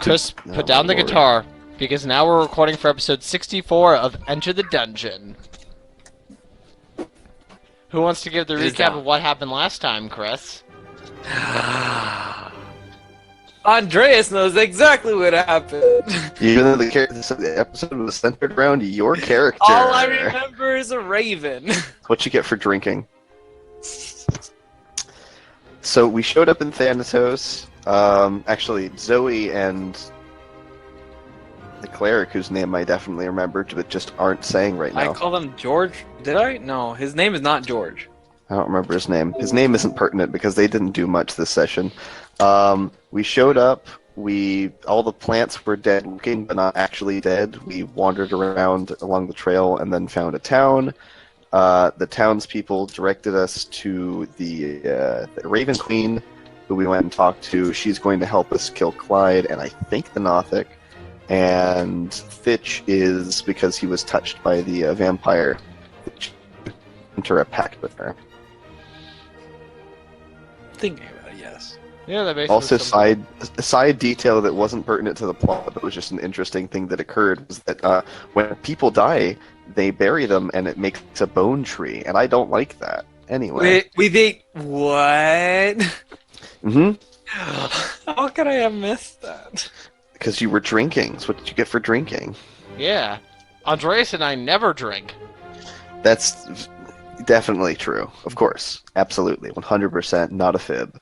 Chris, put down the guitar, because now we're recording for episode 64 of Enter the Dungeon. Who wants to give the recap of what happened last time, Chris? Andreas knows exactly what happened. Even though the episode was centered around your character. All I remember is a raven. What you get for drinking. So we showed up in Thanatos. Actually, Zoe and the cleric, whose name I definitely remembered, but just aren't saying right now. I call him George. Did I? No, his name is not George. I don't remember his name. His name isn't pertinent because they didn't do much this session. We showed up. All the plants were dead looking, but not actually dead. We wandered around along the trail and then found a town. The townspeople directed us to the Raven Queen, who we went and talked to. She's going to help us kill Clyde and I think the Nothic. And Fitch is because he was touched by the vampire. Fitch enter a pact with her. Thinking about it, yes. Yeah, that basically Also, side detail that wasn't pertinent to the plot, but was just an interesting thing that occurred, was that when people die, they bury them and it makes a bone tree, and I don't like that. Anyway. We what? Mm-hmm. How could I have missed that? Because you were drinking. So what did you get for drinking? Yeah. Andreas and I never drink. That's definitely true. Of course. Absolutely. 100% not a fib.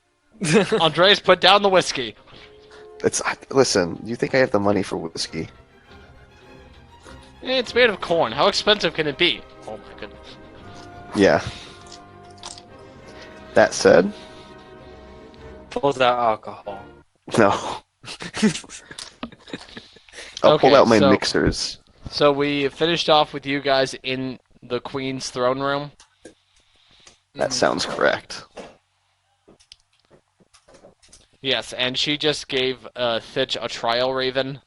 Andreas, put down the whiskey. Listen, you think I have the money for whiskey? It's made of corn. How expensive can it be? Oh my goodness. Yeah. That said... Pulls out alcohol. No. I'll pull out my mixers. So we finished off with you guys in the Queen's throne room? That sounds correct. Yes, and she just gave Fitch a trial raven.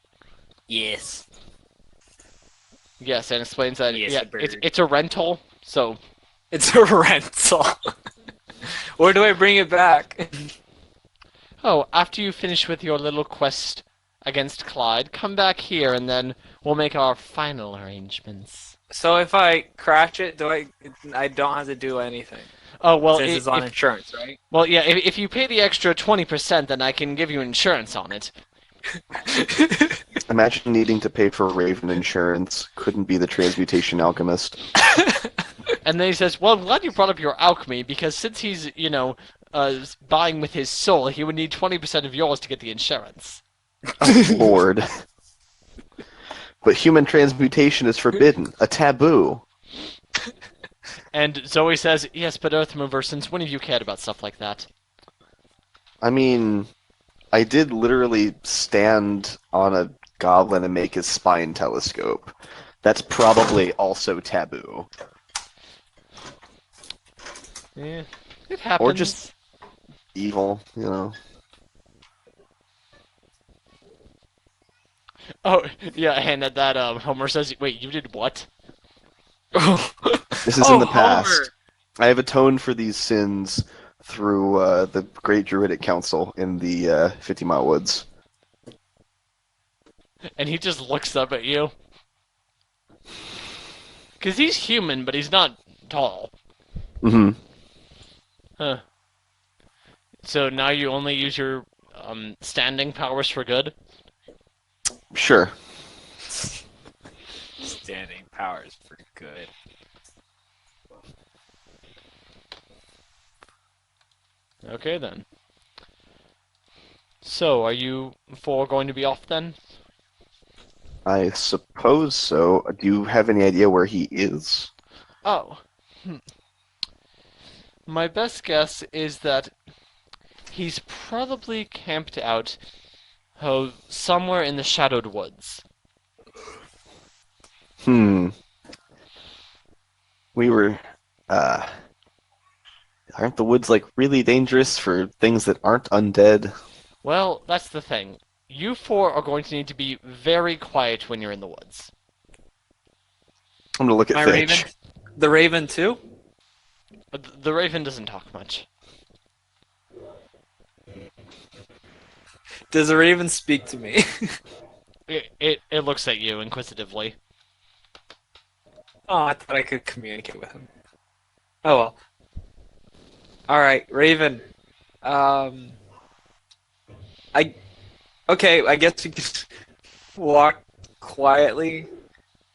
Yes. Yes, and explains that Yes, it's a rental, so... It's a rental. Where do I bring it back? Oh, after you finish with your little quest against Clyde, come back here and then we'll make our final arrangements. So if I crash it, I don't have to do anything? Oh, well, Since it's on insurance, right? Well, yeah, if you pay the extra 20%, then I can give you insurance on it. Imagine needing to pay for Raven insurance. Couldn't be the transmutation alchemist. And then he says, well, I'm glad you brought up your alchemy, because since he's, buying with his soul, he would need 20% of yours to get the insurance. Oh, Lord. But human transmutation is forbidden. A taboo. And Zoe says, yes, but Earthmover, since when have you cared about stuff like that? I mean, I did literally stand on a goblin and make his spine telescope. That's probably also taboo. Yeah, it happens. Or just evil, you know. Oh, yeah, and that Homer says, wait, you did what? This is in the past. Homer. I have atoned for these sins through the Great Druidic Council in the 50 Mile Woods. And he just looks up at you. Because he's human, but he's not tall. Mm-hmm. Huh. So now you only use your standing powers for good? Sure. Standing powers for good. Okay, then. So, are you four going to be off, then? I suppose so. Do you have any idea where he is? Oh. My best guess is that he's probably camped out somewhere in the Shadowed Woods. We were, aren't the woods, really dangerous for things that aren't undead? Well, that's the thing. You four are going to need to be very quiet when you're in the woods. I'm gonna look at Fitch. Raven? The Raven, too? The Raven doesn't talk much. Does the raven speak to me? It looks at you inquisitively. Oh, I thought I could communicate with him. Oh well. Alright, Raven. Um I okay, I guess we could walk quietly.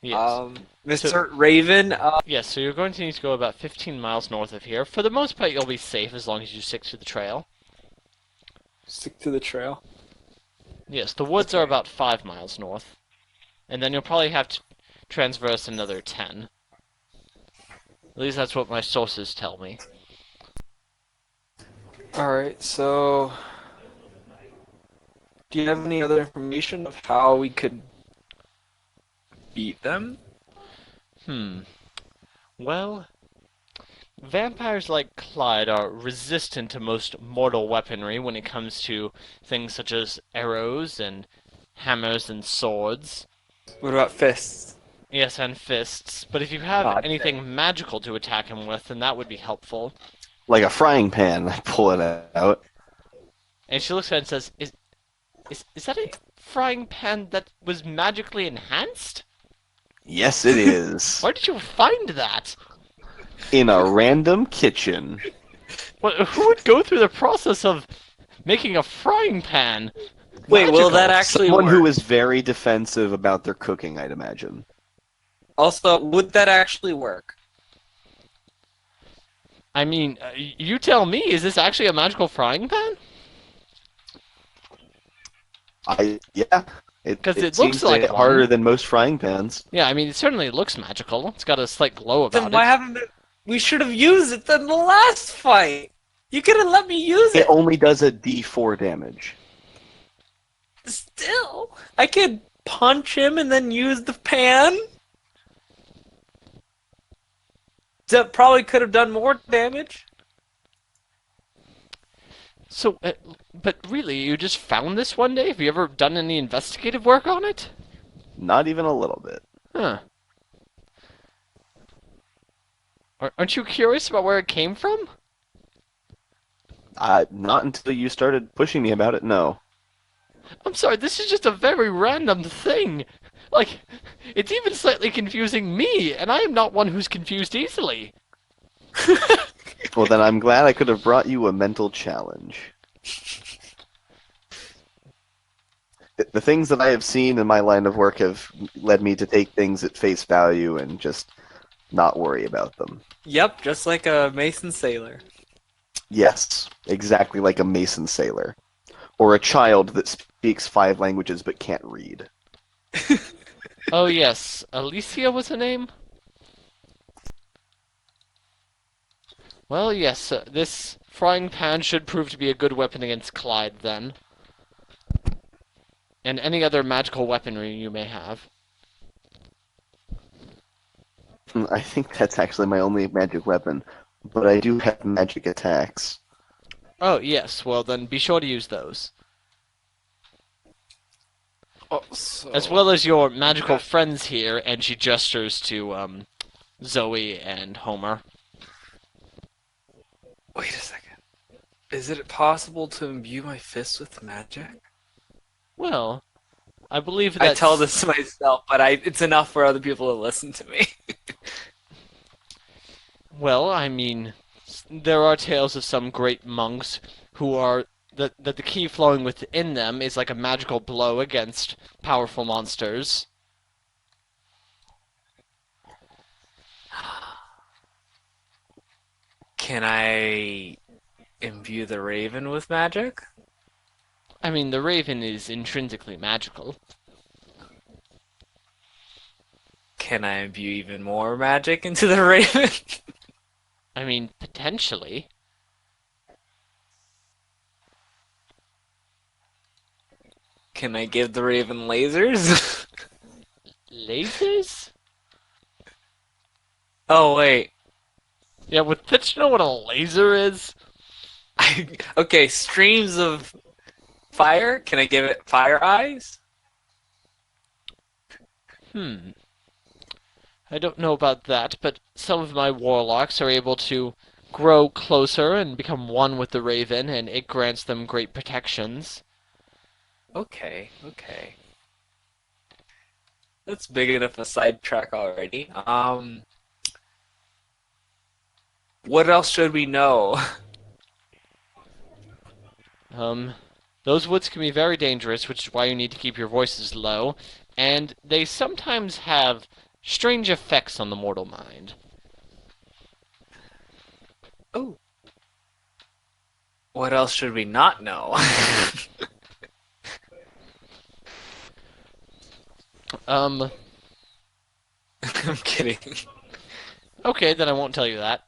Yes. Mr. Raven, Yes, so you're going to need to go about 15 miles north of here. For the most part, you'll be safe as long as you stick to the trail. stick to the trail. Yes, the woods are Okay. about 5 miles north. And then you'll probably have to transverse another 10. At least that's what my sources tell me. Alright, so do you have any other information of how we could beat them? Well, vampires like Clyde are resistant to most mortal weaponry when it comes to things such as arrows and hammers and swords. What about fists? Yes, and fists. But if you have God anything magical to attack him with, then that would be helpful. Like a frying pan. I pull it out. And she looks at it and says, Is that a frying pan that was magically enhanced? Yes, it is. Where did you find that? In a random kitchen. Who would go through the process of making a frying pan? Wait, will Magical. that actually Someone work? who is very defensive about their cooking, I'd imagine. Also, would that actually work? I mean, you tell me, is this actually a magical frying pan? Yeah. 'Cause it seems looks like to hit one. harder than most frying pans. Yeah, I mean, it certainly looks magical. It's got a slight glow about Then why it. haven't we should have used it in the last fight? You could have let me use It it. only does a D4 damage. Still, I could punch him and then use the pan. That probably could have done more damage. So, but really, you just found this one day? Have you ever done any investigative work on it? Not even a little bit. Huh. Aren't you curious about where it came from? Not until you started pushing me about it, no. I'm sorry, this is just a very random thing. Like, it's even slightly confusing me, and I am not one who's confused easily. Well, then I'm glad I could have brought you a mental challenge. The things that I have seen in my line of work have led me to take things at face value and just not worry about them. Yep, just like a Mason sailor. Yes, exactly like a Mason sailor. Or a child that speaks 5 languages but can't read. Oh yes, Alicia was her name? Well, yes, this frying pan should prove to be a good weapon against Clyde, then. And any other magical weaponry you may have. I think that's actually my only magic weapon, but I do have magic attacks. Oh, yes, well then be sure to use those. Oh, so... As well as your magical friends here, and she gestures to, Zoe and Homer. Wait a second. Is it possible to imbue my fists with magic? Well, I believe that... I tell this to myself, but it's enough for other people to listen to me. Well, I mean, there are tales of some great monks who are... that the key flowing within them is like a magical blow against powerful monsters. Can I imbue the raven with magic? I mean, the raven is intrinsically magical. Can I imbue even more magic into the raven? I mean, potentially. Can I give the raven lasers? Lasers? Oh, wait. Yeah, would Pitch know what a laser is? Okay, streams of fire? Can I give it fire eyes? I don't know about that, but some of my warlocks are able to grow closer and become one with the raven, and it grants them great protections. Okay, okay. That's big enough a sidetrack already. What else should we know? Um, those woods can be very dangerous, which is why you need to keep your voices low, and they sometimes have strange effects on the mortal mind. Oh. What else should we not know? Um, I'm kidding. okay, then I won't tell you that.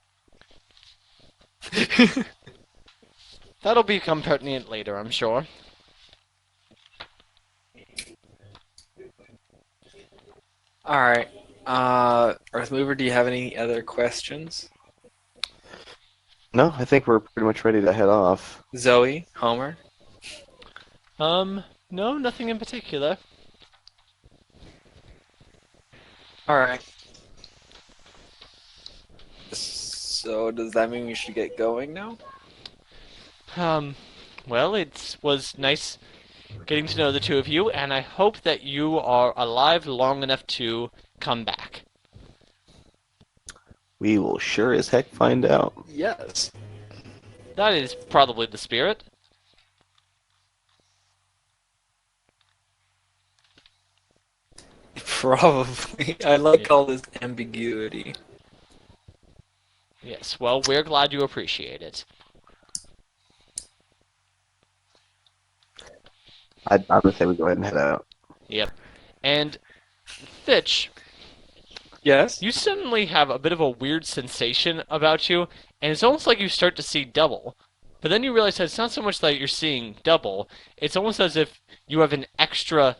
That'll become pertinent later, I'm sure. Alright. Earthmover, do you have any other questions? No, I think we're pretty much ready to head off. Zoe? Homer? No, nothing in particular. Alright. So, does that mean we should get going now? Well, it was nice getting to know the two of you, and I hope that you are alive long enough to come back. We will sure as heck find out. Yes. That is probably the spirit. Probably. I like Yeah. all this ambiguity. Yes, well, we're glad you appreciate it. I'm gonna say we go ahead and head out. Yep. And, Fitch, Yes? you suddenly have a bit of a weird sensation about you, and it's almost like you start to see double. But then you realize that it's not so much that you're seeing double, it's almost as if you have an extra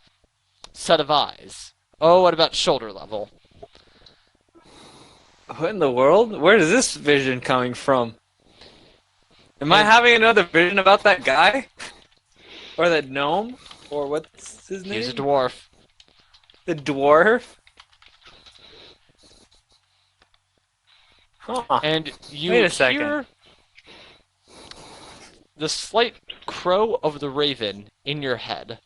set of eyes. Oh, what about shoulder level? What in the world? Where is this vision coming from? Am I And- having another vision about that guy? Or that gnome? Or what's his name? He's a dwarf. The dwarf? Huh. And you Wait a second. hear the slight crow of the raven in your head.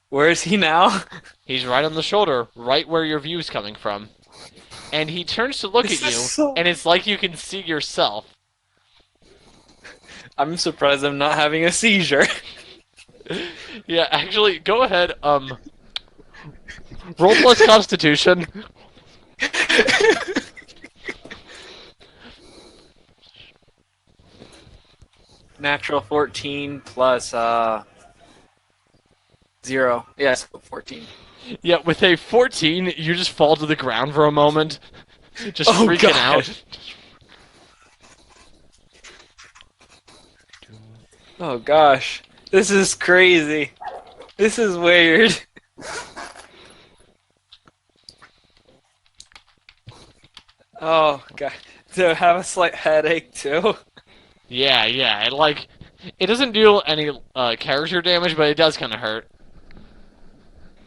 Where is he now? He's right on the shoulder, right where your view's coming from. And he turns to look This at you, is so- and it's like you can see yourself. I'm surprised I'm not having a seizure. Yeah, actually, go ahead, roll plus constitution. Natural 14 plus 0. Yes, 14. Yeah, with a 14, you just fall to the ground for a moment, just Oh, freaking God. out. Oh gosh. This is crazy. This is weird. Oh god. Do I have a slight headache too? Yeah, it doesn't do any character damage, but it does kind of hurt.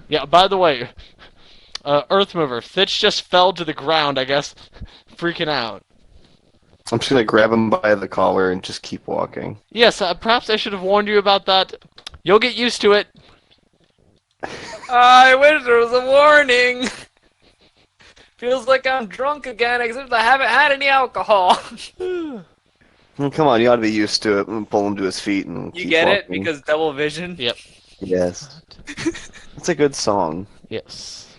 Yeah, by the way, Earthmover, Fitch just fell to the ground, I guess, freaking out. I'm just gonna grab him by the collar and just keep walking. Yes, perhaps I should have warned you about that. You'll get used to it. I wish there was a warning. Feels like I'm drunk again, except I haven't had any alcohol. Come on, you ought to be used to it. And pull him to his feet and You keep get it? walking. Because double vision? Yep. Yes, it's a good song. Yes.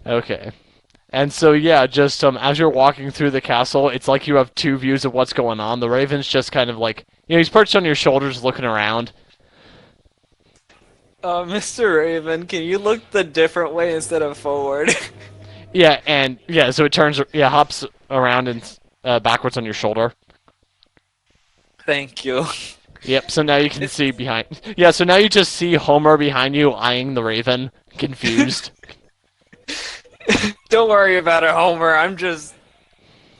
Okay. And so yeah, just as you're walking through the castle, it's like you have two views of what's going on. The Raven's just kind of like, he's perched on your shoulders looking around. Mr. Raven, can you look the different way instead of forward? Yeah, and yeah, so it turns, yeah, hops around and backwards on your shoulder. Thank you. Yep, so now you can see behind. Yeah, so now you just see Homer behind you eyeing the Raven, confused. Don't worry about it, Homer. I'm just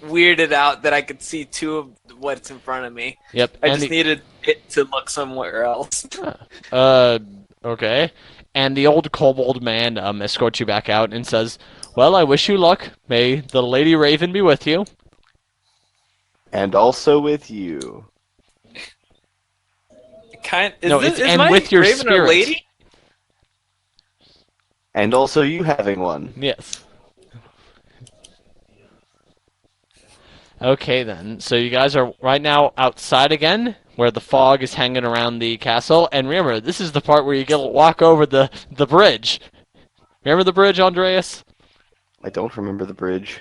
weirded out that I could see two of what's in front of me. Yep, I and just needed it to look somewhere else. okay. And the old kobold man escorts you back out and says, Well, I wish you luck. May the Lady Raven be with you. And also with you. Is No, this it's is and my with your raven a spirit. lady? And also you having one. Yes. Okay then. So you guys are right now outside again, where the fog is hanging around the castle. And remember, this is the part where you get to walk over the bridge. Remember the bridge, Andreas? I don't remember the bridge.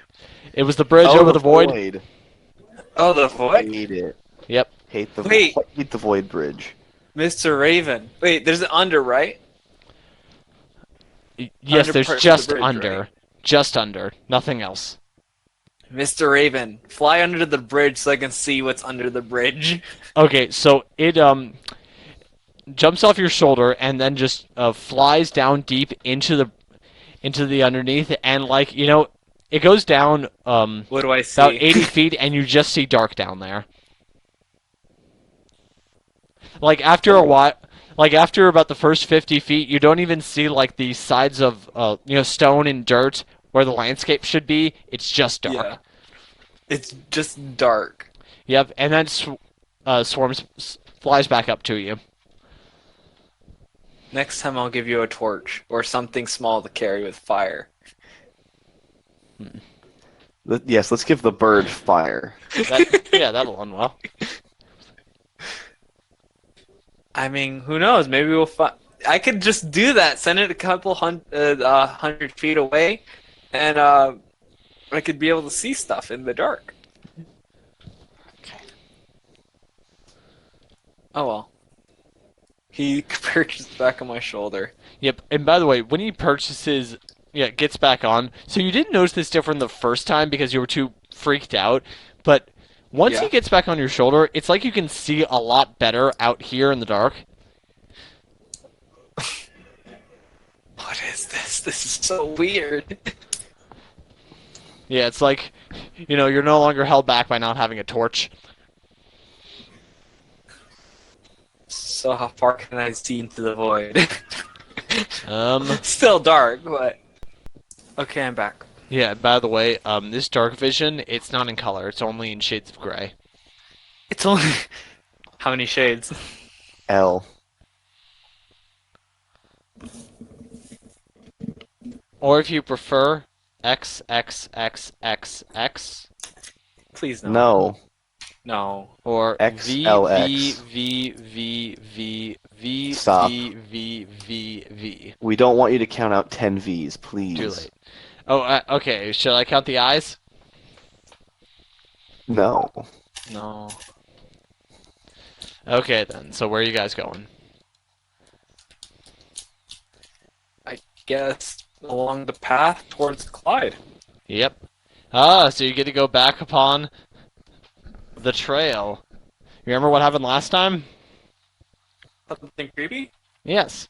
It was the bridge Oh, over the the void. void. Oh, the void. Hate it. Yep. Wait, Hate the void bridge. Mr. Raven. Wait, there's an under, right? Yes, Under there's part of the just bridge, under. right? Just under. Nothing else. Mr. Raven, fly under the bridge so I can see what's under the bridge. Okay, so it jumps off your shoulder and then just flies down deep into the underneath, and like it goes down What do I about see? 80 feet, and you just see dark down there. Like after a while, like after about the first 50 feet, you don't even see like the sides of stone and dirt where the landscape should be. It's just dark. Yeah. It's just dark. Yep, and then flies back up to you. Next time I'll give you a torch or something small to carry with fire. Yes, let's give the bird fire. Yeah, that'll run well. I mean, who knows? Maybe we'll find. I could just do that. Send it a couple hundred feet away, and I could be able to see stuff in the dark. Oh well. He perches back on my shoulder. Yep, and by the way, when he gets back on, so you didn't notice this different the first time because you were too freaked out, but once Yeah. he gets back on your shoulder, it's like you can see a lot better out here in the dark. What is this? This is so weird. Yeah, it's like, you're no longer held back by not having a torch. So how far can I see into the void? Um, Still dark, but okay, I'm back. yeah, by the way, this dark vision, it's not in color, it's only in shades of gray. It's only how many shades? L. Or if you prefer, X, X, X, X, X, Please no. No. No. or V, XLX. V, V, V, V, Stop. V, V, V, V. We don't want you to count out 10 V's, please. Too late. Oh, okay, should I count the eyes? No. No. Okay then, so where are you guys going? I guess along the path towards Clyde. Yep. Ah, so you get to go back upon the trail. Remember what happened last time? Something creepy? Yes.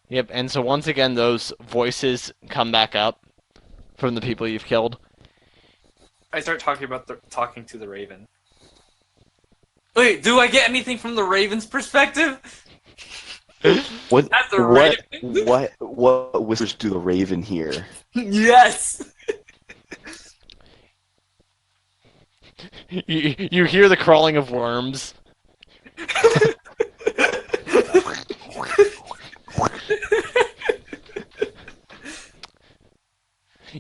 Yep, and so once again those voices come back up from the people you've killed. I start talking to the Raven. Wait, do I get anything from the Raven's perspective? What? That's the what? Raven. What whispers do the Raven hear? Yes. You hear the crawling of worms.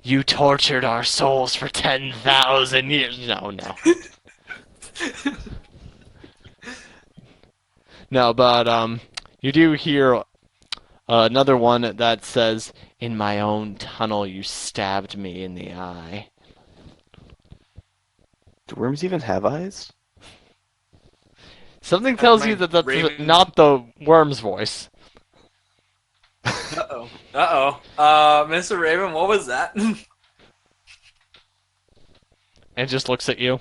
You tortured our souls for 10,000 years. No. No, but you do hear another one that says, "In my own tunnel, you stabbed me in the eye." Do worms even have eyes? Something tells you that that's Raven- not the worm's voice. Uh-oh. Mr. Raven, what was that? And it just looks at you.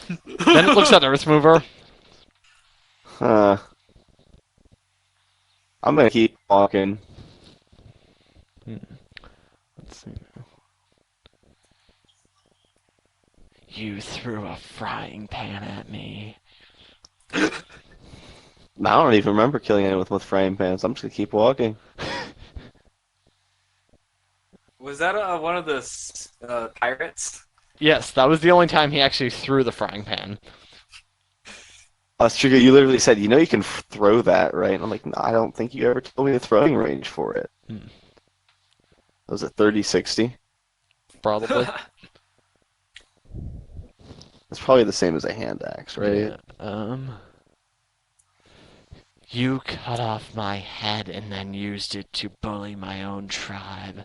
Then it looks at Earthmover. Huh. I'm gonna keep walking. Let's see. You threw a frying pan at me. I don't even remember killing anyone with frying pans. I'm just gonna keep walking. Was that one of the pirates? Yes, that was the only time he actually threw the frying pan. Trigger, you literally said, you know you can throw that, right? And I'm like, no, I don't think you ever told me the throwing range for it. Hmm. Was it 30-60? Probably. It's probably the same as a hand axe, right? Yeah. You cut off my head and then used it to bully my own tribe.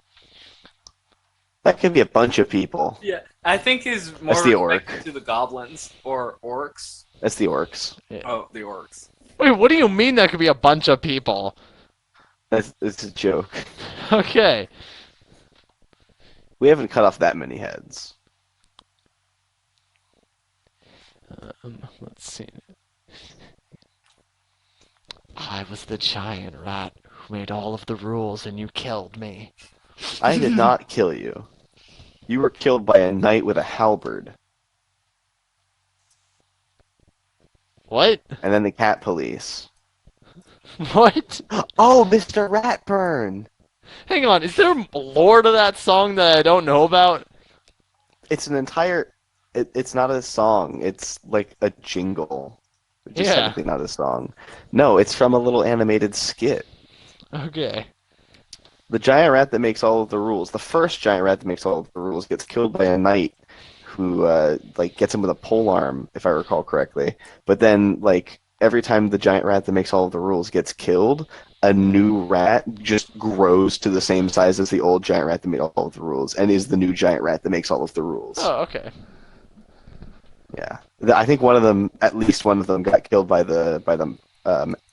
That could be a bunch of people. Yeah, I think is That's more the orc. respected to the goblins or orcs. That's the orcs. Yeah. Oh, the orcs. Wait, what do you mean that could be a bunch of people? It's a joke. Okay. We haven't cut off that many heads. Let's see. I was the giant rat who made all of the rules and you killed me. I did not kill you. You were killed by a knight with a halberd. What? And then the cat police. What? Oh, Mr. Ratburn! Hang on, is there lore to that song that I don't know about? It's an entire... it's not a song. It's like a jingle. Just Yeah. technically not a song. No, it's from a little animated skit. Okay. The giant rat that makes all of the rules, the first giant rat that makes all of the rules, gets killed by a knight who gets him with a polearm, if I recall correctly. But then every time the giant rat that makes all of the rules gets killed, a new rat just grows to the same size as the old giant rat that made all of the rules, and is the new giant rat that makes all of the rules. Oh, okay. Yeah, I think one of them, at least one of them, got killed by the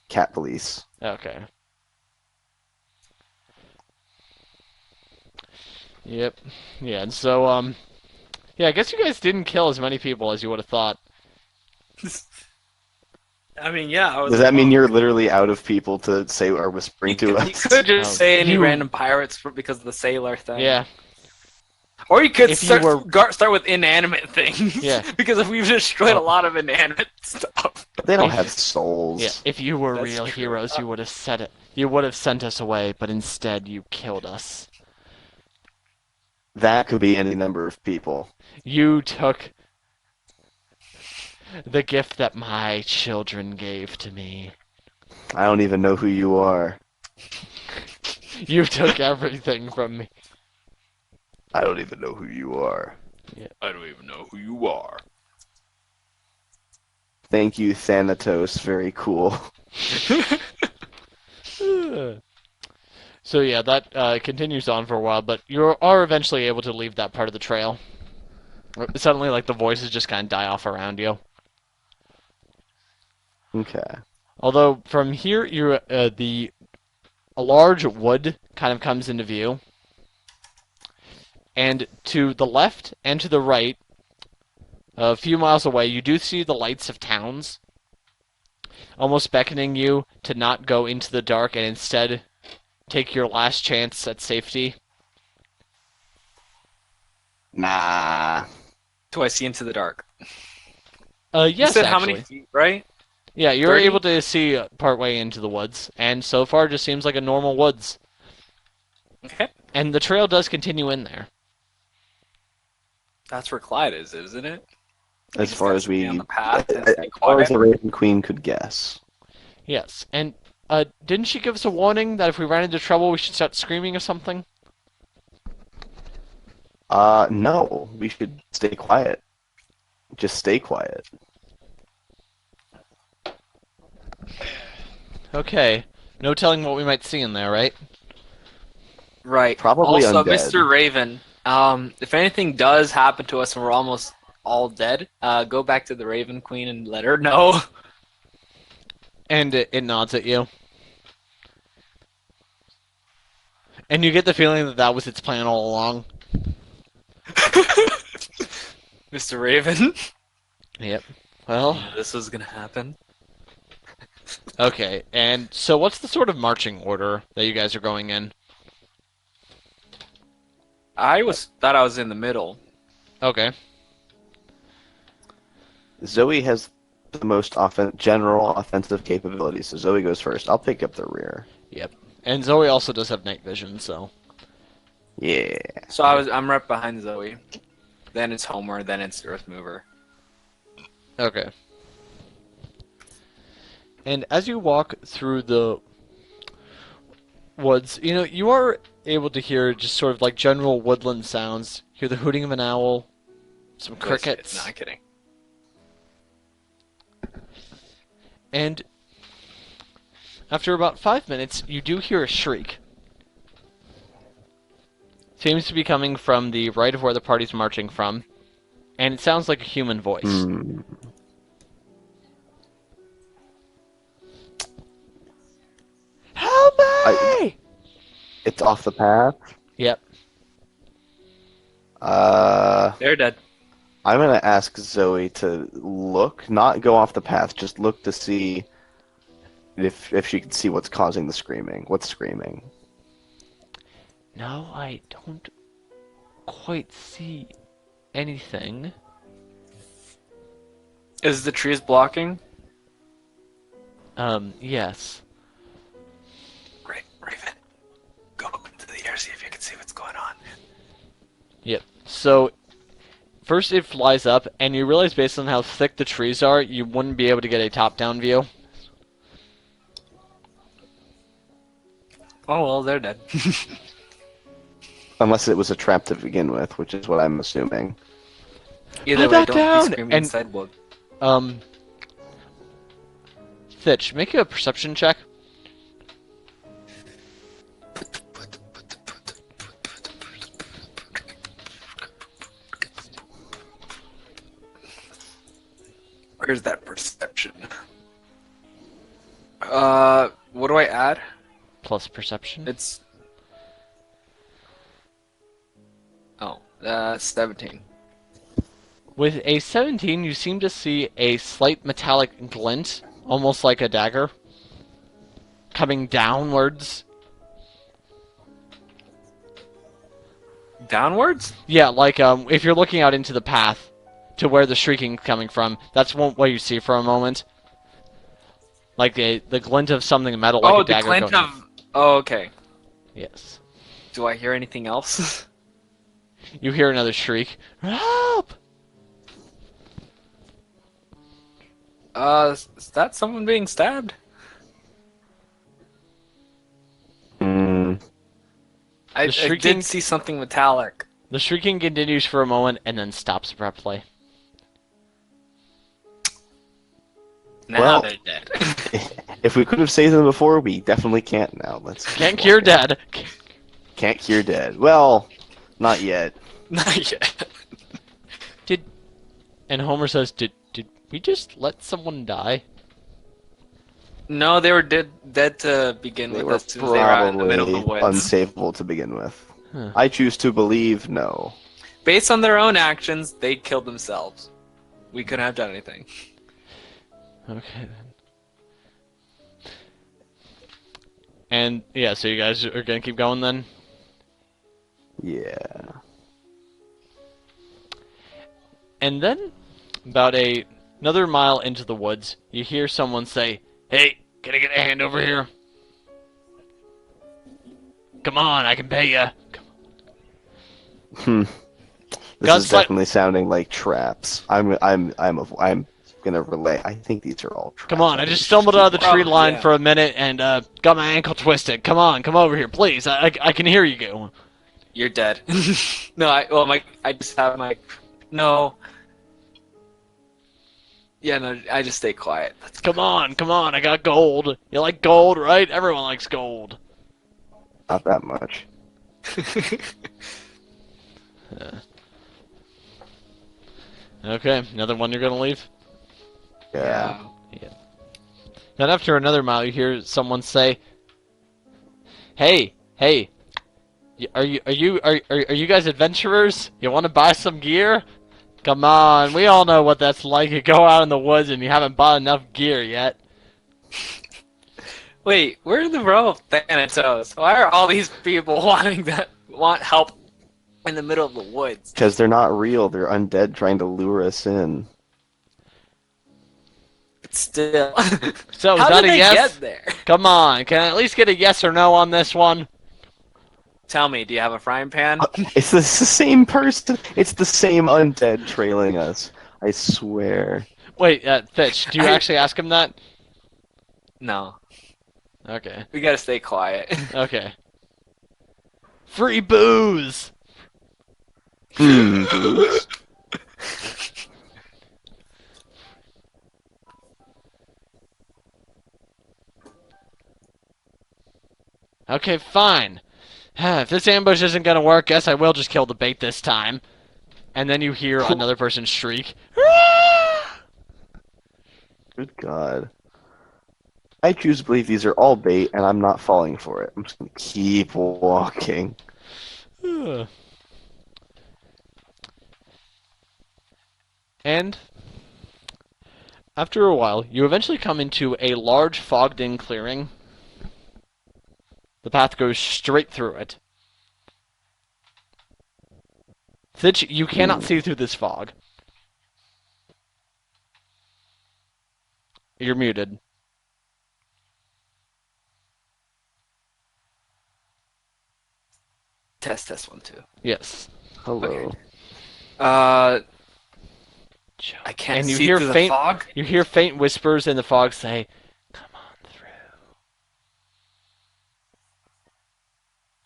cat police. Okay. Yep. Yeah, and so, yeah, I guess you guys didn't kill as many people as you would have thought. I mean, yeah. I was Does that mean alone. you're literally out of people to say or whispering to You us? could just Oh, say any you- random pirates because of the sailor thing. Yeah. Or you could If you start with inanimate things. Yeah. Because if we've destroyed Oh. a lot of inanimate stuff. They don't If- have souls. Yeah, if you were That's real true. heroes, you would have said it. You would have sent us away, but instead you killed us. That could be any number of people. You took the gift that my children gave to me. I don't even know who you are. You took everything from me. I don't even know who you are. I don't even know who you are. Thank you, Thanatos. Very cool. So yeah, that continues on for a while, but you are eventually able to leave that part of the trail. Suddenly, the voices just kind of die off around you. Okay. Although from here, a large wood kind of comes into view, and to the left and to the right, a few miles away, you do see the lights of towns, almost beckoning you to not go into the dark and instead take your last chance at safety. Nah. Do I see into the dark? Yes, You said actually. how many feet, right? Yeah, you're 30? able to see partway into the woods, and so far it just seems like a normal woods. Okay. And the trail does continue in there. That's where Clyde is, isn't it? As just far gotta as stay we, on the path and as stay far as quiet. the Raven Queen could guess. Yes, and didn't she give us a warning that if we ran into trouble, we should start screaming or something? No. We should stay quiet. Just stay quiet. Okay. No telling what we might see in there, right? Right. Probably also, undead. Mr. Raven, if anything does happen to us and we're almost all dead, go back to the Raven Queen and let her know. And it nods at you. And you get the feeling that that was its plan all along. Mr. Raven, Yep. Well, this was gonna happen. okay. And so what's the sort of marching order that you guys are going in? Thought I was in the middle. Okay. Zoe has the most general offensive capabilities, so Zoe goes first. I'll pick up the rear. Yep. And Zoe also does have night vision, so... Yeah. So I'm right behind Zoe. Then it's Homer. Then it's Earth Mover. Okay. And as you walk through the woods, you are able to hear just sort of like general woodland sounds. Hear the hooting of an owl, some crickets, No, I'm kidding. and after about 5 minutes, you do hear a shriek. Seems to be coming from the right of where the party's marching from, and it sounds like a human voice. Hmm. Help me! It's off the path. Yep. They're dead. I'm gonna ask Zoe to look, not go off the path, just look to see if she can see what's causing the screaming. What's screaming? No, I don't quite see anything. Is the trees blocking? Yes. Great, Raven. Go up into the air, see if you can see what's going on. Yep. So, first it flies up, and you realize based on how thick the trees are, you wouldn't be able to get a top-down view. Oh well, they're dead. Unless it was a trap to begin with, which is what I'm assuming. Either Put way, that don't down! be screaming And- inside wood. Fitch, make a perception check. Where's that perception? What do I add? Plus perception. It's 17. With a 17, you seem to see a slight metallic glint, almost like a dagger, coming downwards. Downwards? Yeah, like if you're looking out into the path to where the shrieking coming from, that's what you see for a moment. Like the glint of something metal, like a The dagger. glint going. of. Oh, okay. Yes. Do I hear anything else? You hear another shriek. Help! Is that someone being stabbed? Hmm. I shrieking- did see something metallic. The shrieking continues for a moment and then stops abruptly. Now Well- they're dead. If we could have saved them before, we definitely can't now. Let's Can't cure dead. Can't cure dead. Well, not yet. Not yet. And Homer says, "Did we just let someone die?" No, they were dead to begin They with were as soon as they were out in the middle of the probably woods. unsavable to begin with. Huh. I choose to believe no. Based on their own actions, they killed themselves. We couldn't have done anything. Okay then. And yeah, so you guys are gonna keep going then? Yeah. And then, about another mile into the woods, you hear someone say, "Hey, can I get a hand over here? Come on, I can pay you." Hmm. This Guns is like- definitely sounding like traps. I'm gonna relay. I think these are all traps. Come on, I just stumbled out of the tree Oh, line yeah. for a minute and got my ankle twisted. Come on, come over here, please. I can hear you go. You're dead. No, I just have my. No. Yeah, no, I just stay quiet. Come on, I got gold. You like gold, right? Everyone likes gold. Not that much. Okay, another one you're gonna leave? Yeah. Then after another mile, you hear someone say, "Hey, are you guys adventurers? You want to buy some gear? Come on, we all know what that's like. You go out in the woods and you haven't bought enough gear yet." Wait, we're in the row of Thanatos. Why are all these people want help in the middle of the woods? Because they're not real. They're undead trying to lure us in. But still. So is How that did a they yes? get there? Come on, can I at least get a yes or no on this one? Tell me, do you have a frying pan? It's the same person. It's the same undead trailing us. I swear. Wait, Fitch, do you actually ask him that? No. Okay. We gotta stay quiet. Okay. Free booze! Booze. Okay, fine. If this ambush isn't gonna work, guess I will just kill the bait this time. And then you hear another person shriek. Good God. I choose to believe these are all bait, and I'm not falling for it. I'm just gonna keep walking. And after a while, you eventually come into a large fogged-in clearing. The path goes straight through it. Fitch, you cannot see through this fog. You're muted. Test 1 2. Yes. Hello. Okay. I can't And you see hear through the faint, fog. you hear faint whispers in the fog say, "Come on through.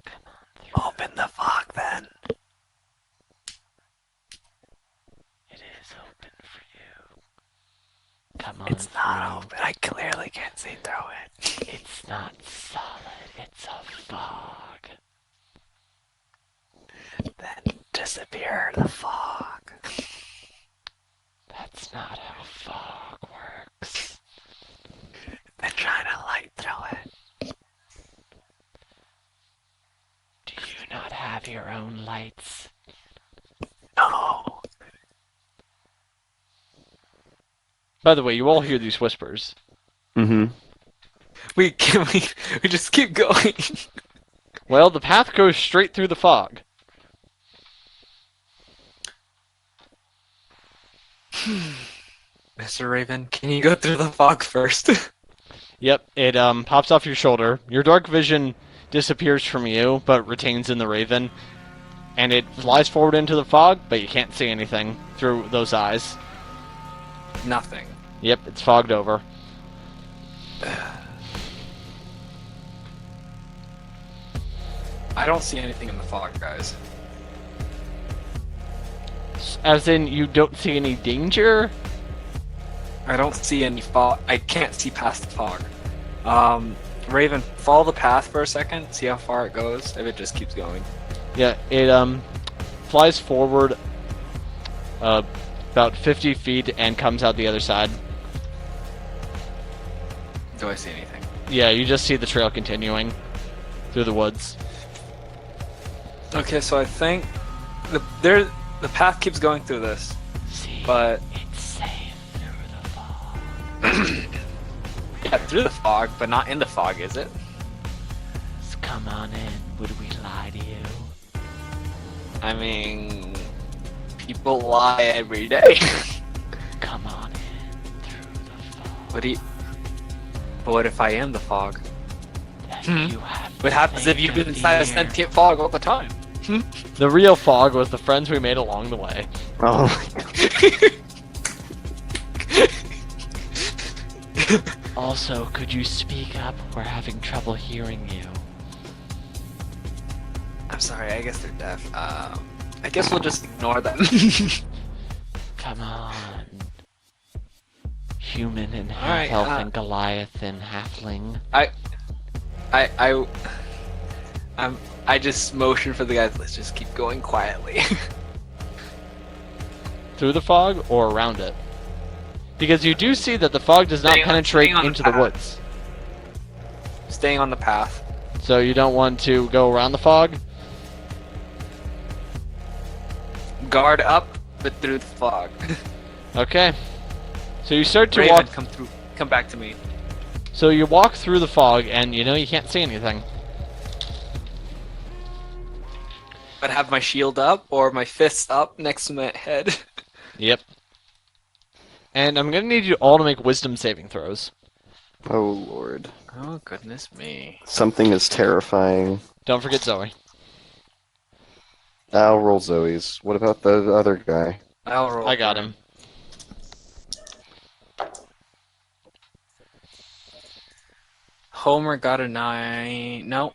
Come on through. Open the fog then. It is open for you. Come on It's not through. open. I clearly can't see through it. It's not solid. It's a fog." Then disappear the fog. That's not how fog works. Then trying to light through it. Do you not have your own lights? No. By the way, you all hear these whispers. Mm-hmm. We just keep going. Well, the path goes straight through the fog. Mr. Raven, can you go through the fog first? Yep, it pops off your shoulder. Your dark vision disappears from you, but retains in the Raven. And it flies forward into the fog, but you can't see anything through those eyes. Nothing. Yep, it's fogged over. I don't see anything in the fog, guys. As in, you don't see any danger? I don't see any fog. I can't see past the fog. Raven, follow the path for a second. See how far it goes. If it just keeps going. Yeah, it flies forward about 50 feet and comes out the other side. Do I see anything? Yeah, you just see the trail continuing through the woods. Okay, so I think the path keeps going through this, See, but it's safe through the fog. yeah, through the fog, but not in the fog, is it? So come on in. Would we lie to you? I mean, people lie every day. Come on in through the fog. But what if I am the fog? Then you have What happens if you've been inside a sentient fog all the time? The real fog was the friends we made along the way. Oh my God. Also, could you speak up? We're having trouble hearing you. I'm sorry, I guess they're deaf. I guess we'll just ignore them. Come on. Human and Alright, half-elf and Goliath and halfling. I just motion for the guys. Let's just keep going quietly. Through the fog or around it? Because you do see that the fog does not penetrate staying on the into the path. woods. Staying on the path. So you don't want to go around the fog? Guard up, but through the fog. Okay. So you start to Raven, walk. come back to me. So you walk through the fog, and you can't see anything. I'd have my shield up or my fists up next to my head. Yep. And I'm gonna need you all to make wisdom saving throws. Oh Lord. Oh goodness me. Something is terrifying. Don't forget Zoe. I'll roll Zoe's. What about the other guy? I'll roll I got for him. Homer got a 9. No.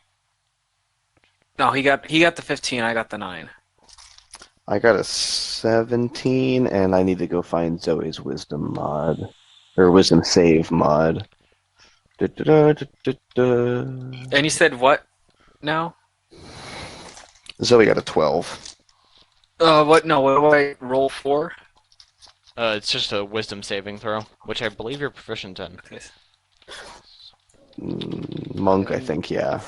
No, he got the 15, I got the 9. I got a 17, and I need to go find Zoe's wisdom mod. Or wisdom save mod. Da-da-da-da-da-da. And you said what now? Zoe got a 12. What do I roll for? It's just a wisdom saving throw, which I believe you're proficient in. Monk, I think, yeah.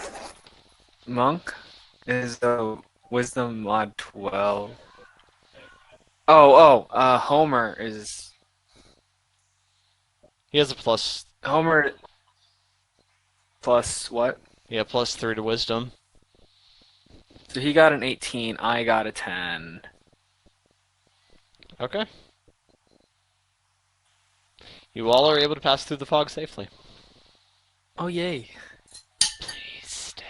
Monk is wisdom mod 12. Homer is He has a plus, Homer plus what? yeah, +3 to wisdom. So he got an 18, I got a 10. Okay. You all are able to pass through the fog safely. Oh yay. Please stay.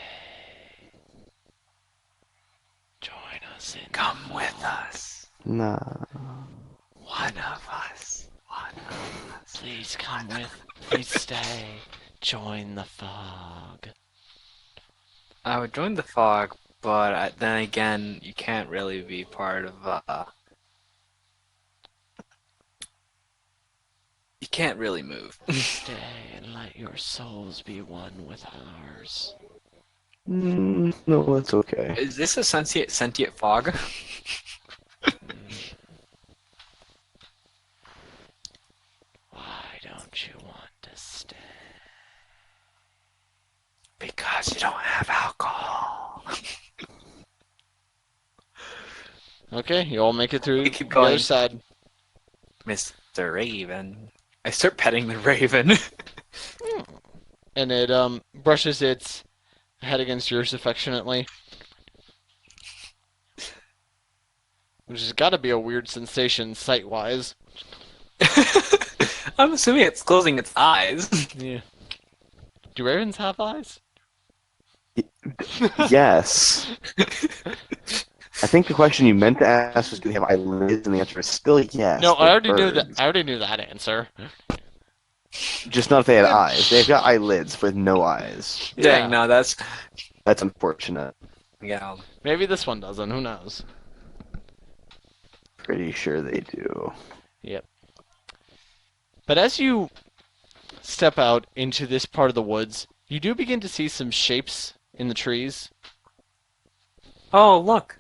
Join us in. Come with us. Nah. One of us. One of us. Please come with. Please stay. Join the fog. I would join the fog, but then again, you can't really be part of you can't really move. Stay and let your souls be one with ours. No, that's okay. Is this a sentient fog? Why don't you want to stay? Because you don't have alcohol. Okay, you all make it through We keep the other going. side. Mr. Raven. I start petting the raven. And it brushes its head against yours affectionately. Which has got to be a weird sensation sight-wise. I'm assuming it's closing its eyes. Yeah. Do ravens have eyes? Yes. I think the question you meant to ask was, do they have eyelids? And the answer is still yes. No, I they're already knew that. birds. I already knew that answer. Just not if they had eyes. They've got eyelids with no eyes. Dang, no, that's That's unfortunate. yeah. Maybe this one doesn't. Who knows? Pretty sure they do. Yep. But as you step out into this part of the woods, you do begin to see some shapes in the trees. Oh, look.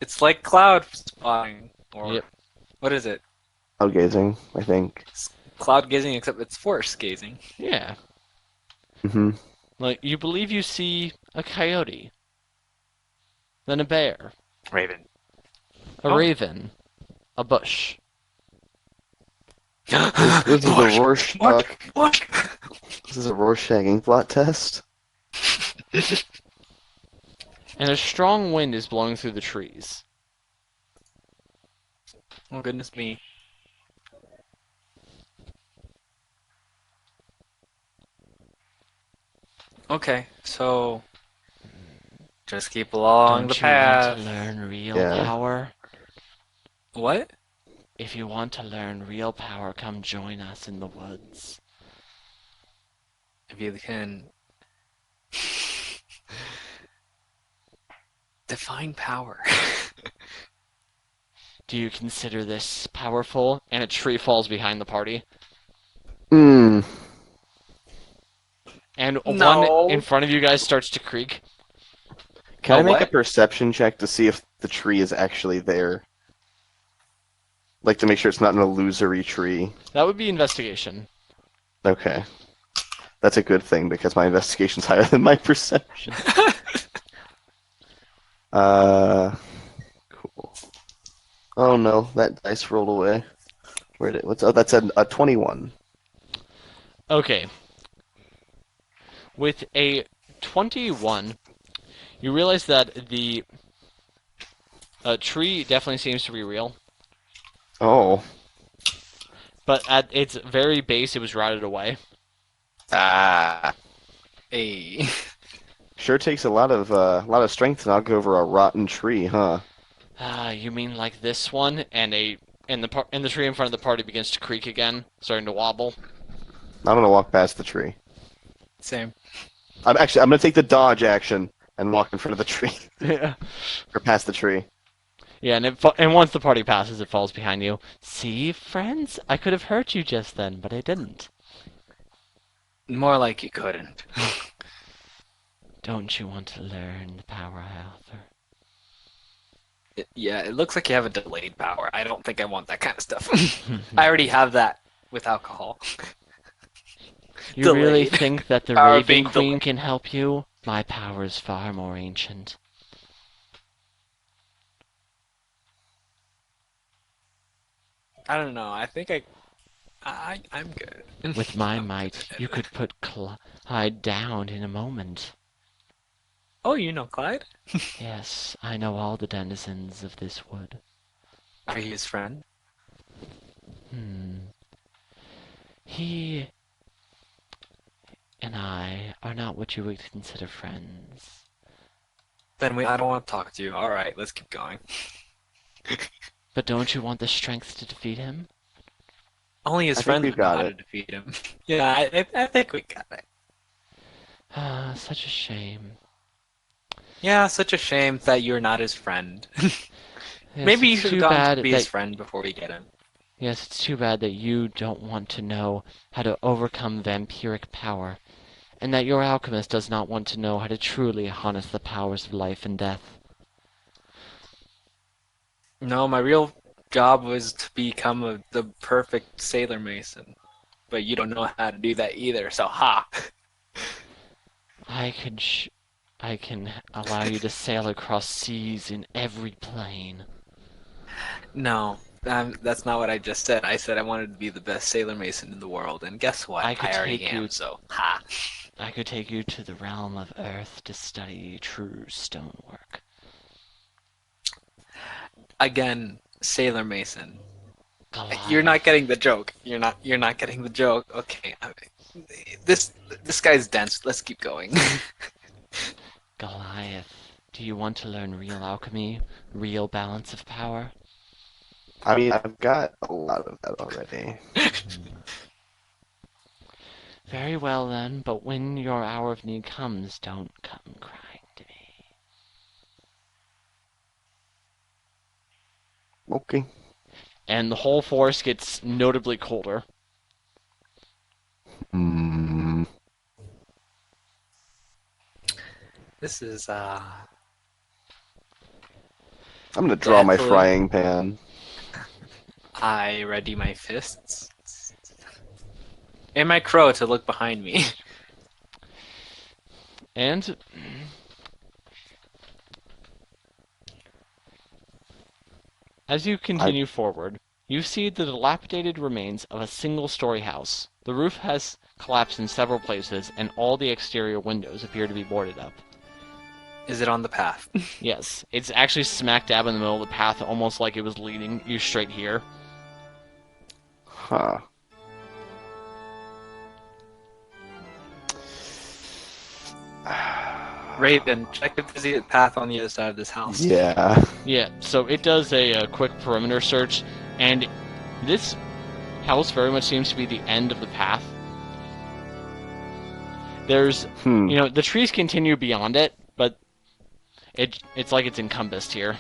It's like cloud spotting. Or Yep. what is it? Cloud gazing, I think. Cloud gazing, except it's forest gazing. Yeah. Hmm. Like, you believe you see a coyote, then a bear, Raven. a Oh. raven, a bush. This is a Rorschach. What? This is a Rorschach inkblot test. And a strong wind is blowing through the trees. Oh, goodness me. Okay, so just keep along the Don't you want path. to learn real Yeah. power? What? If you want to learn real power, come join us in the woods. If you can define power. Do you consider this powerful? And a tree falls behind the party. Hmm. And No. one in front of you guys starts to creak. Can I make a what? perception check to see if the tree is actually there? Like to make sure it's not an illusory tree. That would be investigation. Okay. That's a good thing because my investigation's higher than my perception. Cool. Oh no, that dice rolled away. Where did what's oh that's a 21. Okay. With a 21, you realize that the tree definitely seems to be real, Oh. but at its very base, it was rotted away. Ah. Hey. Sure takes a lot of strength to knock over a rotten tree, huh? You mean like this one, and the tree in front of the party begins to creak again, starting to wobble. I'm gonna walk past the tree. Same. I'm gonna take the dodge action and walk in front of the tree Yeah. or past the tree. Yeah, and once the party passes, it falls behind you. See, friends, I could have hurt you just then, but I didn't. More like you couldn't. Don't you want to learn the power I offer? Yeah, it looks like you have a delayed power. I don't think I want that kind of stuff. I already have that with alcohol. You really Delayed. think that the Power Raven being Queen delayed. can help you? My power is far more ancient. I don't know. I think I'm good. With my I'm might, good. you could put Clyde down in a moment. Oh, you know Clyde? Yes, I know all the denizens of this wood. Are you his friend? Hmm. He and I are not what you would consider friends. Then I don't want to talk to you. All right, let's keep going. But don't you want the strength to defeat him? Only his I think friends we've would know got how it. to defeat him. Yeah, I think we got it. Ah, such a shame. Yeah, such a shame that you're not his friend. Yes, Maybe you it's should have too gone bad to be his that friend before we get him. yes, it's too bad that you don't want to know how to overcome vampiric power, and that your alchemist does not want to know how to truly harness the powers of life and death. No, my real job was to become the perfect sailor mason. But you don't know how to do that either, so ha! I can I can allow you to sail across seas in every plane. No, that's not what I just said. I said I wanted to be the best sailor mason in the world, and guess what? I could I already take am, you so ha! I could take you to the realm of Earth to study true stonework. Again, sailor mason. You're not Goliath. getting the joke. You're not getting the joke. Okay, this guy's dense. Let's keep going. Goliath. Do you want to learn real alchemy? Real balance of power? I mean, I've got a lot of that already. Very well then, but when your hour of need comes, don't come crying to me. Okay. And the whole forest gets notably colder. Hmm. This is I'm gonna draw my Deathly. frying pan. I ready my fists. And my crow to look behind me. And as you continue forward, you see the dilapidated remains of a single-story house. The roof has collapsed in several places, and all the exterior windows appear to be boarded up. Is it on the path? Yes, it's actually smack dab in the middle of the path, almost like it was leading you straight here. Huh. Raven, check if there's a path on the other side of this house. Yeah. Yeah, so it does a quick perimeter search, and this house very much seems to be the end of the path. There's, Hmm. the trees continue beyond it, but it's like it's encompassed here.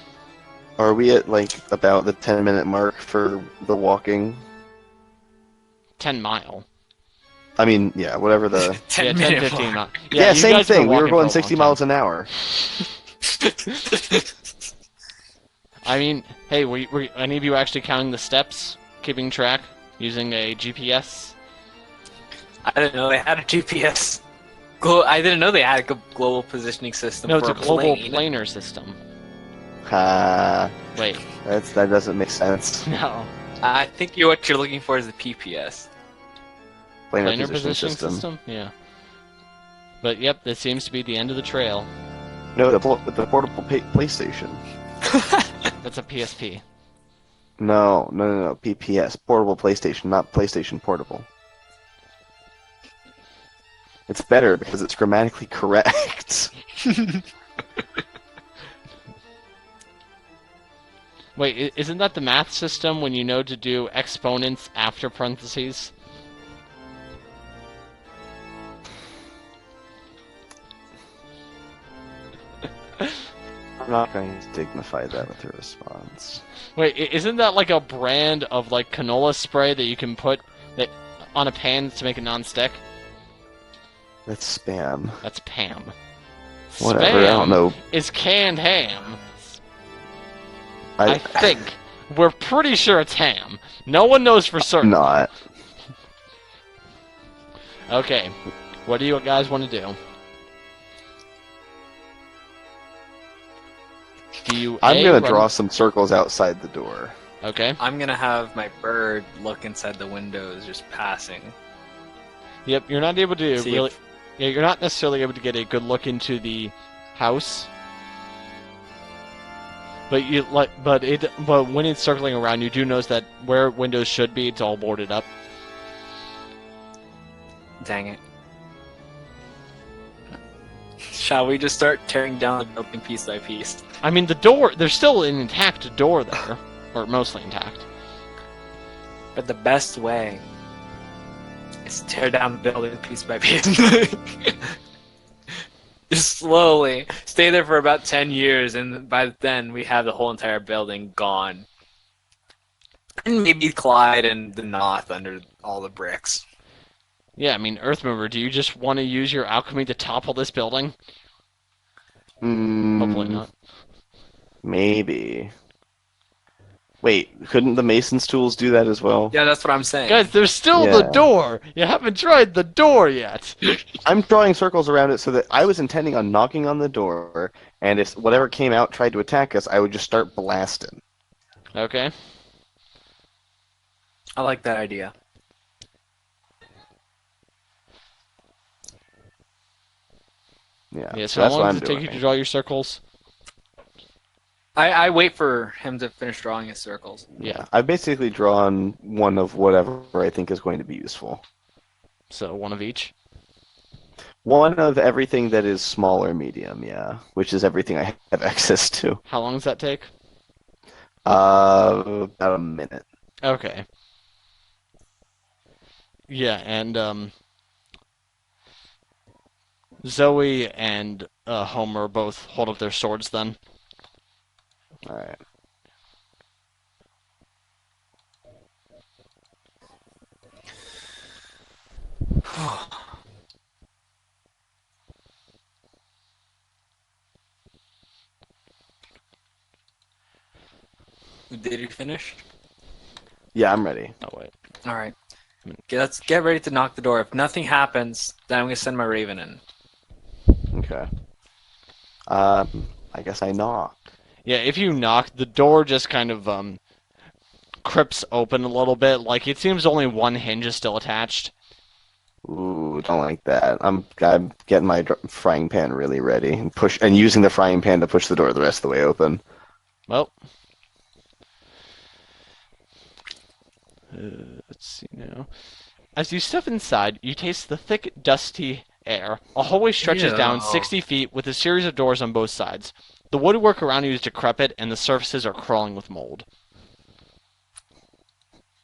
Are we at like about the 10-minute mark for the walking? 10 mile. I mean, yeah, whatever the. Yeah, 10, 10-minute 15 mark. miles. Yeah, you same guys have been thing. We were walking for a going long 60 time. miles an hour. I mean, hey, were any of you actually counting the steps, keeping track, using a GPS? I didn't know they had a GPS. I didn't know they had a global positioning system No, for it's a global plane. planar system. Ha. Wait, That doesn't make sense. no. I think what you're looking for is the PPS. Planar Planar positioning positioning system? Yeah. But yep, this seems to be the end of the trail. No, the portable PlayStation. That's a PSP. No. PPS. Portable PlayStation, not PlayStation Portable. It's better because it's grammatically correct. Wait, isn't that the math system when you know to do exponents after parentheses? I'm not going to dignify that with a response. Wait, isn't that like a brand of like canola spray that you can put that on a pan to make it non-stick? That's spam. That's Pam. Whatever, I don't Spam know. is canned ham. I think. We're pretty sure it's ham. No one knows for certain. Not. Okay. What do you guys want to do? Do you I'm gonna run- draw some circles outside the door. Okay. I'm gonna have my bird look inside the windows, just passing. Yep, you're not able to See really... if- Yeah, you're not necessarily able to get a good look into the house. But but when it's circling around, you do notice that where windows should be, it's all boarded up. Dang it. Shall we just start tearing down the building piece by piece? I mean, the door, there's still an intact door there, or mostly intact. But the best way is tear down the building piece by piece. Just slowly. Stay there for about 10 years, and by then we have the whole entire building gone. And maybe Clyde and the Noth under all the bricks. Yeah, I mean, Earthmover, do you just want to use your alchemy to topple this building? Hopefully not. Maybe. Wait, couldn't the Mason's tools do that as well? Yeah, that's what I'm saying. Guys, there's still the Yeah. door! You haven't tried the door yet! I'm drawing circles around it so that I was intending on knocking on the door, and if whatever came out tried to attack us, I would just start blasting. Okay. I like that idea. Yeah, Yeah, so that's how what long I'm does it take you doing. to draw your circles? I wait for him to finish drawing his circles. Yeah, I've basically drawn one of whatever I think is going to be useful. so one of each. One of everything that is small or medium, yeah, which is everything I have access to. How long does that take? About a minute. Okay. Yeah, and Zoe and Homer both hold up their swords then. All right. Did you finish? Yeah, I'm ready. Oh wait. All right. Okay, let's get ready to knock the door. If nothing happens, then I'm gonna send my raven in. Okay. I guess I knock. Yeah, if you knock, the door just kind of crips open a little bit. Like it seems only one hinge is still attached. Ooh, don't like that. I'm getting my frying pan really ready and using the frying pan to push the door the rest of the way open. Well, let's see now. As you step inside, you taste the thick, dusty air. A hallway stretches down Ew. 60 feet with a series of doors on both sides. The woodwork around you is decrepit, and the surfaces are crawling with mold.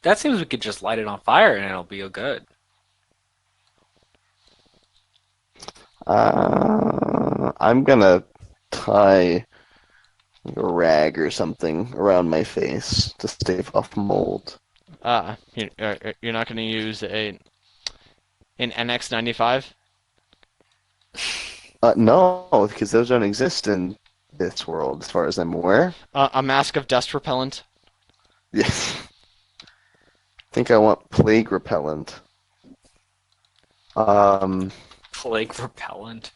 That seems we could just light it on fire and it'll be good. I'm gonna tie a rag or something around my face to stave off mold. You're not going to use an NX95? No, because those don't exist in this world, as far as I'm aware. A mask of dust repellent? Yes. I think I want plague repellent. Plague repellent.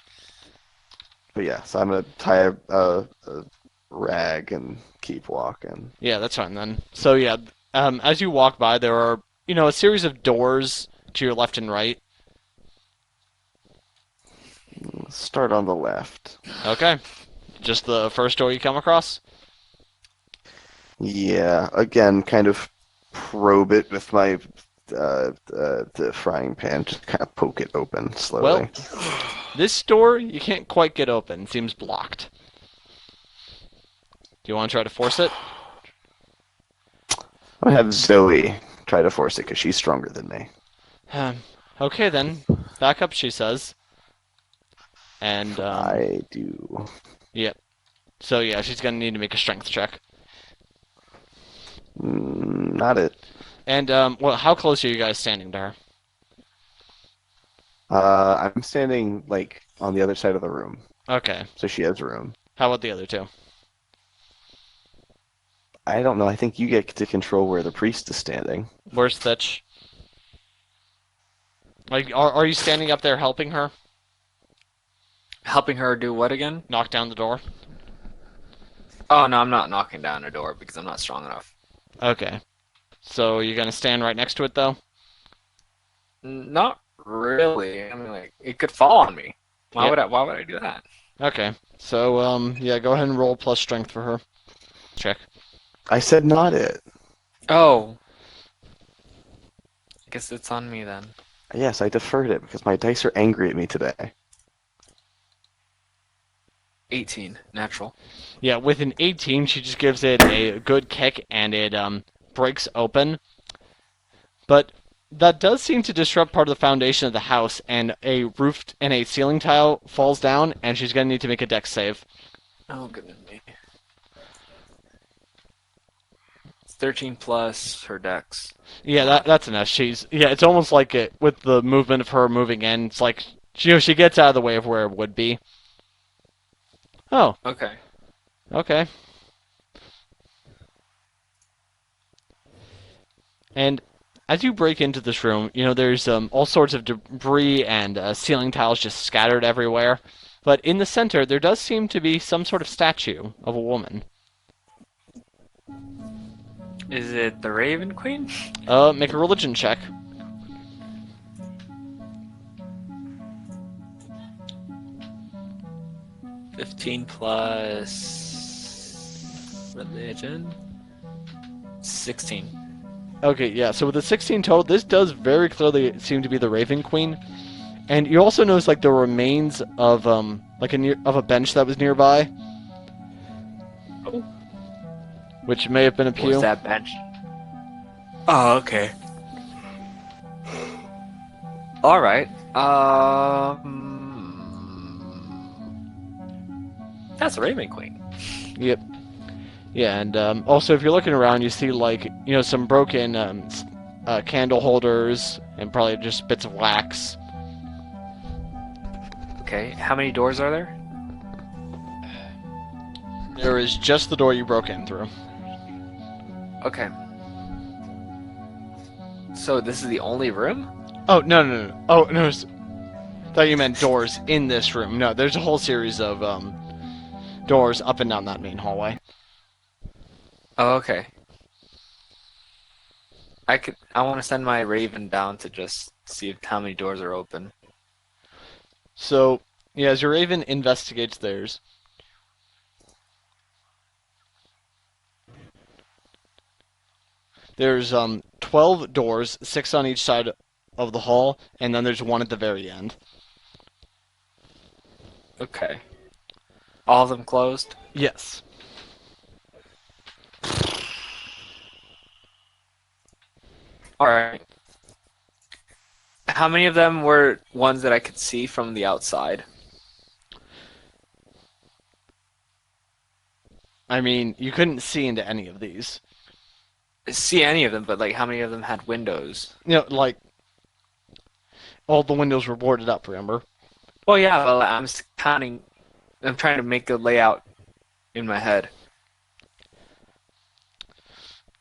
But yeah, so I'm gonna tie a rag and keep walking. Yeah, that's fine then. So yeah, as you walk by, there are, a series of doors to your left and right. Start on the left. Okay. Just the first door you come across? Yeah, again, kind of probe it with my the frying pan, just kind of poke it open Well, slowly. this door you can't quite get open. It seems blocked. Do you want to try to force it? I'm gonna have Zoe try to force it because she's stronger than me. Okay then. Back up, she says. And I do. yep. So yeah, she's gonna need to make a strength check. Not it. And well, how close are you guys standing to her? I'm standing like on the other side of the room, Okay. so she has room. How about the other two? I don't know. I think you get to control where the priest is standing. Where's Stitch? Like, are you standing up there helping her Helping her do what again? knock down the door? Oh no, I'm not knocking down a door because I'm not strong enough. Okay. So you're gonna stand right next to it though? Not really. I mean, like it could fall on me. Why Yep. would I? Why would I do that? Okay. So yeah, go ahead and roll plus strength for her. Check. I said not it. Oh, I guess it's on me then. Yes, I deferred it because my dice are angry at me today. 18 natural. Yeah, with an 18, she just gives it a good kick and it breaks open. But that does seem to disrupt part of the foundation of the house, and a roof and a ceiling tile falls down, and she's gonna need to make a dex save. Oh goodness me. It's 13 plus her dex. Yeah, that's enough. It's almost like it with the movement of her moving in. It's like she gets out of the way of where it would be. Oh, Okay. okay. And as you break into this room, there's all sorts of debris and ceiling tiles just scattered everywhere. But in the center, there does seem to be some sort of statue of a woman. Is it the Raven Queen? Make a religion check. 15 plus religion. 16. Okay, yeah. So with a 16 total, this does very clearly seem to be the Raven Queen. And you also notice like the remains of like of a bench that was nearby, Oh. which may have been a What pew. was that bench? Oh, okay. All right. That's the Raven Queen. Yep. Yeah, and also if you're looking around, you see like some broken candle holders and probably just bits of wax. Okay. How many doors are there? There is just the door you broke in through. Okay. So this is the only room? Oh no. Oh no. Thought you meant doors in this room. No, there's a whole series of doors up and down that main hallway. Oh, okay. I want to send my Raven down to just see how many doors are open. So yeah, as your Raven investigates theirs, there's 12 doors, 6 on each side of the hall, and then there's one at the very end. Okay. All of them closed? Yes. Alright. How many of them were ones that I could see from the outside? I mean, you couldn't see into any of these. See any of them, but like how many of them had windows? Like all the windows were boarded up, remember? Well, yeah, well, I'm counting. I'm trying to make a layout in my head.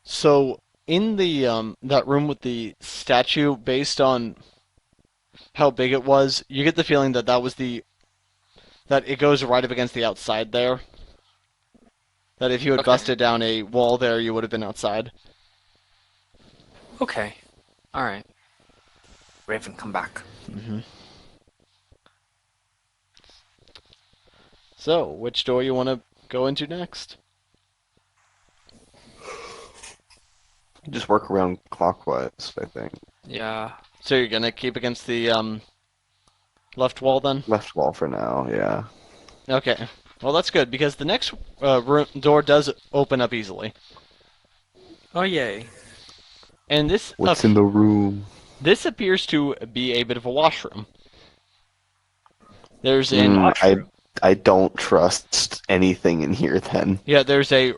So in the that room with the statue, based on how big it was, you get the feeling that that it goes right up against the outside there. That if you had Okay. busted down a wall there, you would have been outside. Okay. Alright. Raven, come back. Mm-hmm. So, which door you want to go into next? Just work around clockwise, I think. Yeah. So you're gonna keep against the left wall then? Left wall for now, yeah. Okay. Well, that's good because the next door does open up easily, Oh yay. and What's in the room? this appears to be a bit of a washroom. There's an Mm, Washroom. I don't trust anything in here then. Yeah, there's a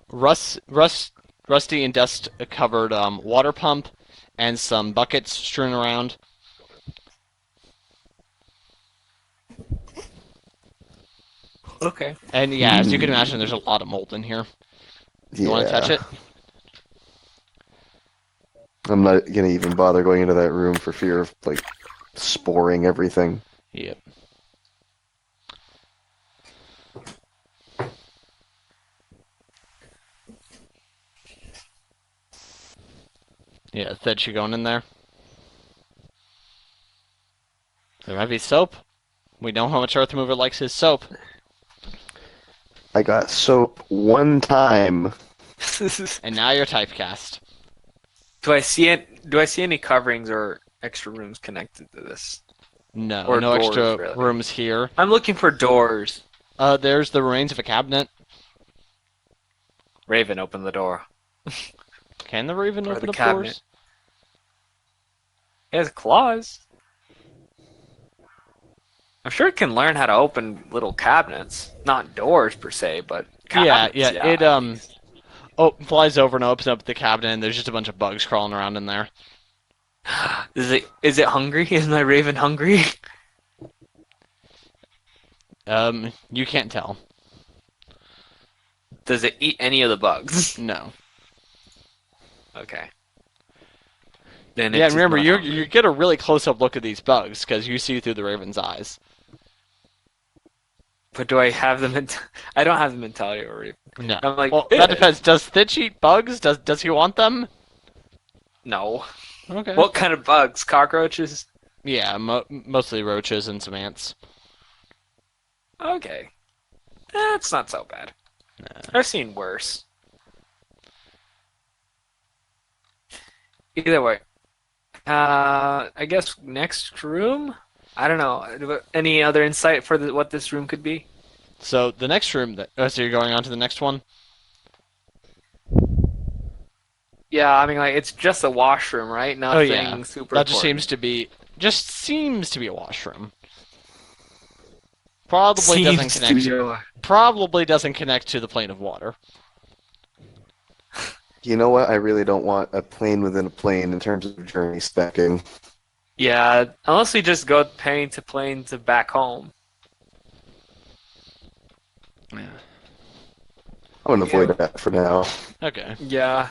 rusty and dust covered water pump and some buckets strewn around. Okay. And yeah, as you can imagine, there's a lot of mold in here. You want to touch it? I'm not gonna even bother going into that room for fear of, like, sporing everything. Yep. Yeah, said you going in there. There might be soap. We know how much Earth Mover likes his soap. I got soap one time. And now you're typecast. Do I see it? Do I see any coverings or extra rooms connected to this? No, Or no doors, extra really. rooms here. I'm looking for doors. There's the remains of a cabinet. Raven, open the door. Can the Raven Or open the up cabinet. doors? It has claws. I'm sure it can learn how to open little cabinets. Not doors per se, but cabinets. Yeah. It flies over and opens up the cabinet, and there's just a bunch of bugs crawling around in there. Is it hungry? Is my Raven hungry? You can't tell. Does it eat any of the bugs? No. Okay. Then Yeah, it's and remember, not you hungry. get a really close-up look at these bugs, because you see through the Raven's eyes. But do I have the I don't have the mentality of a Raven. No. I'm like, Well, that depends. Does Stitch eat bugs? Does he want them? no. Okay. What kind of bugs? Cockroaches? Yeah, mostly roaches and some ants. Okay. That's not so bad. Nah. I've seen worse. Either way. I guess next room? I don't know. Any other insight for what this room could be? So the next room, so you're going on to the next one? Yeah, I mean, like, it's just a washroom, right? Nothing yeah. super That just important. seems to be a washroom. Probably doesn't Seems to connect. be a- Probably doesn't connect to the plane of water. You know what? I really don't want a plane within a plane in terms of journey specking. Yeah, unless we just go plane to back home. Yeah. I'm gonna avoid that for now. Okay. Yeah.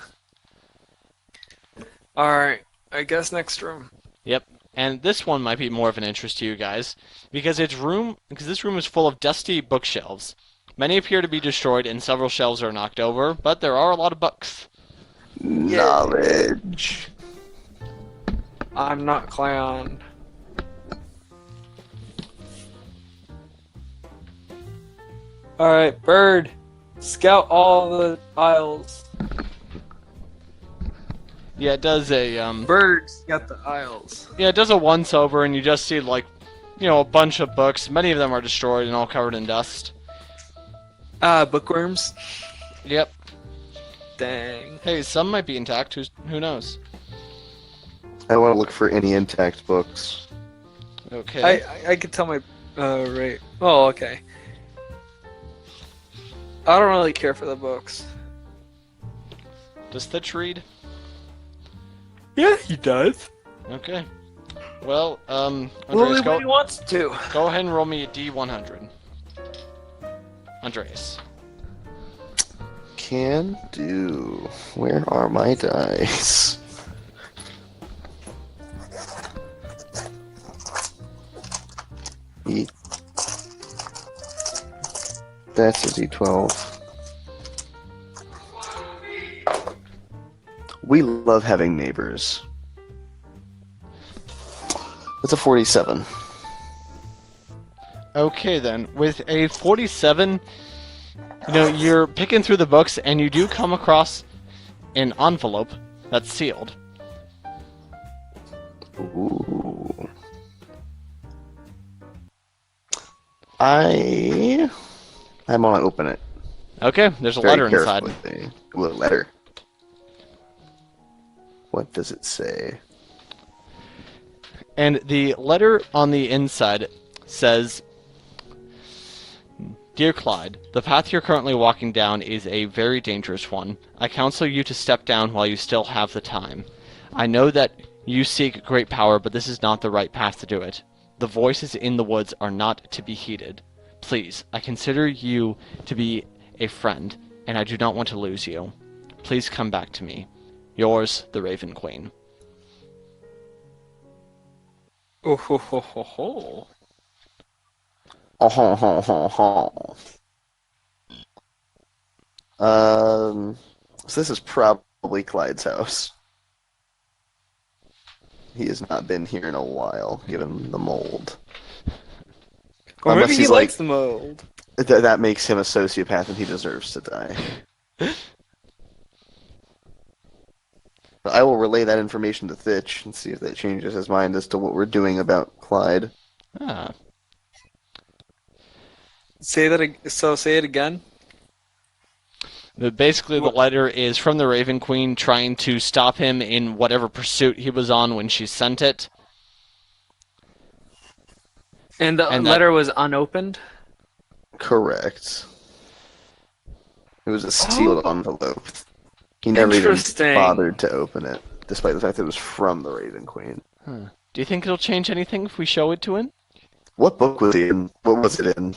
Alright, I guess next room. Yep. And this one might be more of an interest to you guys because this room is full of dusty bookshelves. Many appear to be destroyed and several shelves are knocked over, but there are a lot of books. Knowledge. I'm not Cleon. Alright, Bird. Scout all the aisles. Yeah, it does Bird, scout the aisles. yeah, it does a once over and you just see a bunch of books. Many of them are destroyed and all covered in dust. Bookworms. Yep. Dang. Hey, some might be intact. Who knows? I want to look for any intact books. Okay. I could tell my right. Oh, okay. I don't really care for the books. Does Thitch read? Yeah, he does. Okay. Well, Only Andreas, when he wants to. go ahead and roll me a D100. Andreas. Can do. Where are my dice? E- That's a D12. We love having neighbors. That's a 47. Okay then, with a 47, you're picking through the books and you do come across an envelope that's sealed. Ooh. I'm gonna open it Okay, there's a very letter inside. carefully. Ooh, a letter. What does it say? And the letter on the inside says, Dear Clyde, the path you're currently walking down is a very dangerous one. I counsel you to step down while you still have the time. I know that you seek great power, but this is not the right path to do it. The voices in the woods are not to be heeded. Please, I consider you to be a friend, and I do not want to lose you. Please come back to me. Yours, the Raven Queen. Oh ho ho ho ho. Oh, ho, ho, ho, ho. So this is probably Clyde's house. He has not been here in a while, given the mold. Or Unless maybe he he's likes like- the mold. That makes him a sociopath and he deserves to die. I will relay that information to Thitch and see if that changes his mind as to what we're doing about Clyde. Ah. Say it again. Basically, the What- letter is from the Raven Queen trying to stop him in whatever pursuit he was on when she sent it. And the And that- letter was unopened? Correct. It was a sealed envelope. He never even Interesting. bothered to open it, despite the fact that it was from the Raven Queen. Huh. Do you think it'll change anything if we show it to him? What book was he in? What was it in?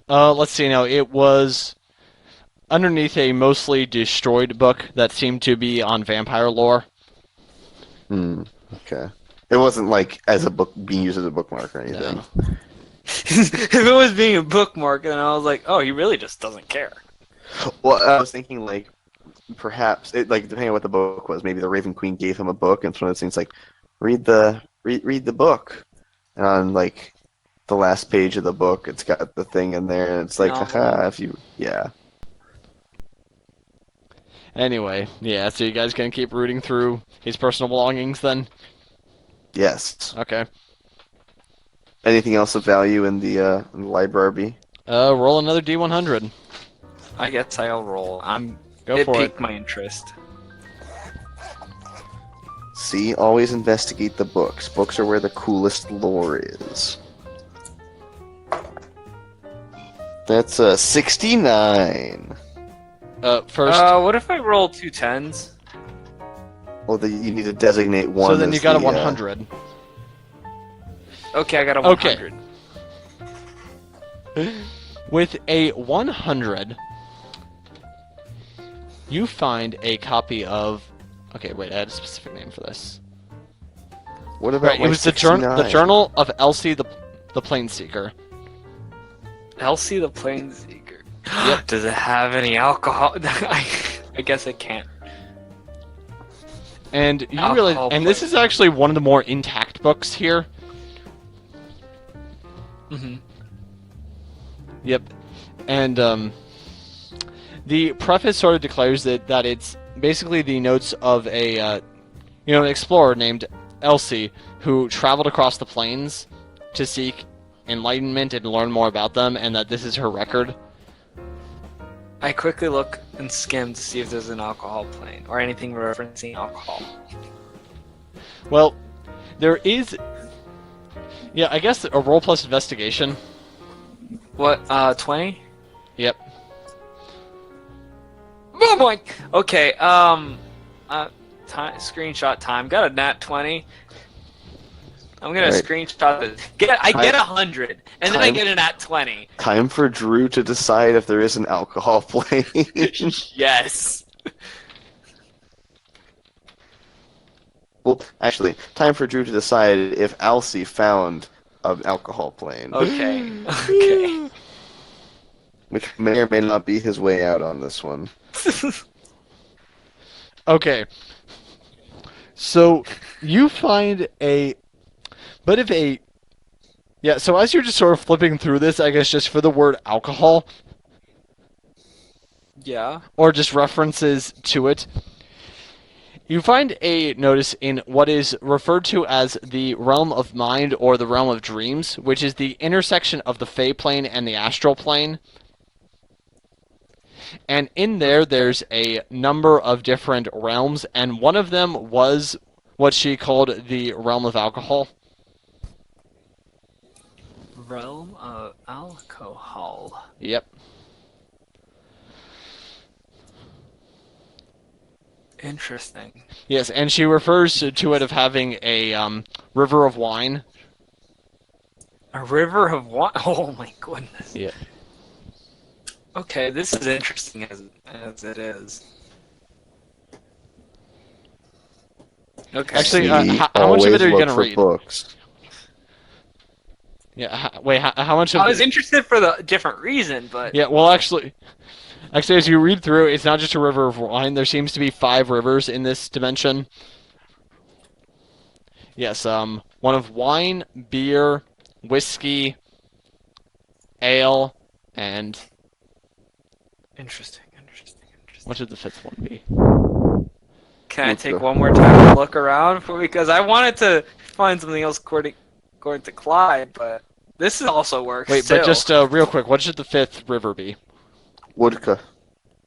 Let's see now. It was underneath a mostly destroyed book that seemed to be on vampire lore. Okay. It wasn't like as a book being used as a bookmark or anything. No. If it was being a bookmark, then I was like, oh, he really just doesn't care. Well, I was thinking like perhaps it like depending on what the book was, maybe the Raven Queen gave him a book and it's one of those things like read the book. And on like the last page of the book it's got the thing in there and it's like No. haha if you yeah. Anyway, yeah, so you guys gonna keep rooting through his personal belongings then? Yes. Okay. Anything else of value in the library? Roll another D100. I guess I'll roll. Go It for piqued it. my interest. See, always investigate the books. Books are where the coolest lore is. That's 69. First, What if I roll 2 10s? Well, you need to designate one. so then as you got a the, 100. Okay, I got a Okay. 100. With a 100, you find a copy of... Okay, wait, I had a specific name for this. What about Right, it my was the 69? Journal of Elsie the Planeseeker. Elsie the Planeseeker. Yep. Does it have any alcohol? I guess it can't. And you Alcohol realize, and this plane. is actually one of the more intact books here. Mm-hmm. Yep. And the preface sort of declares that it's basically the notes of a an explorer named Elsie who traveled across the plains to seek enlightenment and learn more about them, and that this is her record. I quickly look and skim to see if there's an alcohol plane or anything referencing alcohol. Well, there is. Yeah, I guess a roll plus investigation. What? 20? Yep. Oh my! Okay. Screenshot time. Got a nat 20. I'm gonna Right. screenshot it. I get 100, and then I Time. get a nat 20. Time for Drew to decide if there is an alcohol plane. Yes. Well, actually, time for Drew to decide if Alcy found an alcohol plane, Okay. Okay. which may or may not be his way out on this one. Okay. So you find a bit of a yeah. So as you're just sort of flipping through this, I guess just for the word alcohol Yeah. or just references to it, You find a notice in what is referred to as the realm of mind or the realm of dreams, which is the intersection of the Fey plane and the astral plane. And in there, there's a number of different realms, and one of them was what she called the realm of alcohol. Realm of alcohol. Yep. Interesting. Yes, and she refers to it of having a river of wine. A river of wine. Oh my goodness. Yeah. Okay, this is interesting as it is. Okay. Actually, See, how much of always it are you look gonna for read? books. Yeah. Wait. How much of I was the? interested for the different reason, but Yeah. Well, actually, as you read through, it's not just a river of wine. There seems to be 5 rivers in this dimension. Yes. One of wine, beer, whiskey, ale, and interesting. what should the 5th one be? Can I take Okay. one more time to look around because I wanted to find something else according to Clyde, but this also works Wait, too. but just real quick, what should the 5th river be? Woodka.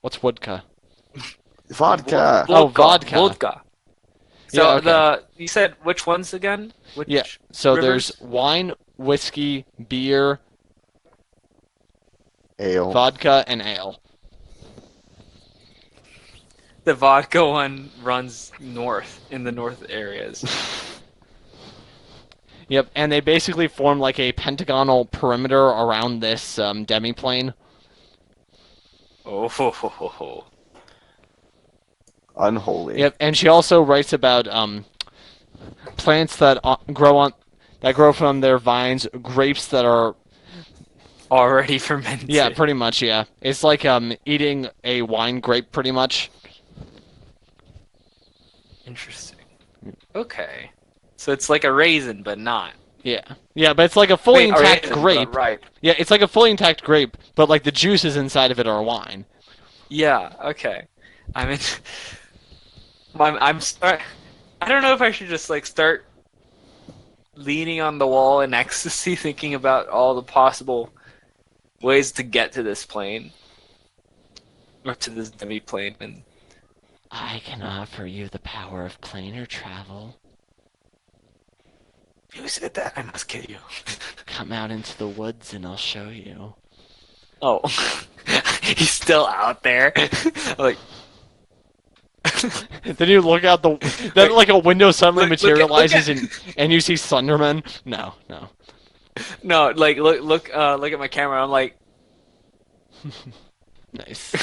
What's Woodka? Vodka. Oh, vodka. Vodka. Yeah. So Okay. you said which ones again? Which Yeah. So rivers? there's wine, whiskey, beer, Ale. vodka, and ale. The vodka one runs north in the north areas. Yep, and they basically form like a pentagonal perimeter around this demi-plane. Oh ho ho ho ho. Unholy. Yep, and she also writes about plants that grow from their vines, grapes that are Already fermented. yeah, pretty much yeah. It's like eating a wine grape, pretty much. Interesting. Okay. So it's like a raisin, but not. Yeah, but it's like a fully Wait, a intact raisin, grape. but ripe. Yeah, it's like a fully intact grape, but like the juices inside of it are wine. Yeah. Okay. I mean, I'm start. I don't know if I should just like start leaning on the wall in ecstasy, thinking about all the possible ways to get to this plane or to this demi plane, and I can offer you the power of planar travel. who said that? I must kill you. Come out into the woods and I'll show you. Oh, he's still out there. Like, Then you look out then like a window suddenly look materializes at- and you see Sunderman. No. no, like look at my camera. I'm like, Nice.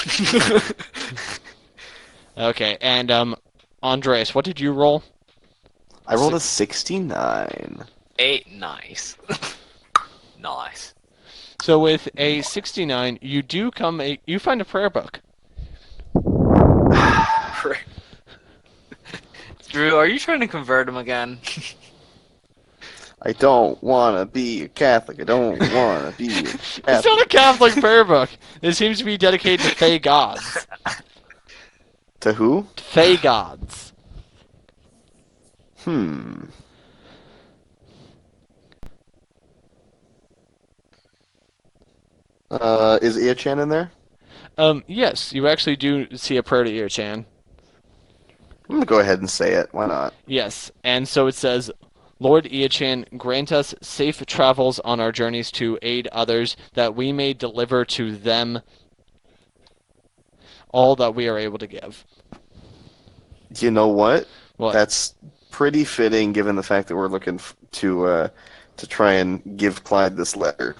Okay, and Andreas, what did you roll? I rolled a 69. 8, nice, nice. So with a 69, you find a prayer book. Drew, are you trying to convert him again? I don't want to be a Catholic. I don't want to be a It's Catholic. not a Catholic prayer book. It seems to be dedicated to Fey gods. To who? Fey gods. Hmm. Is Ia-chan in there? Yes, you actually do see a prayer to Ir-chan. I'm gonna go ahead and say it. Why not? Yes, and so it says, Lord Ia-chan, grant us safe travels on our journeys to aid others, that we may deliver to them all that we are able to give. You know what? What? That's pretty fitting, given the fact that we're looking to try and give Clyde this letter.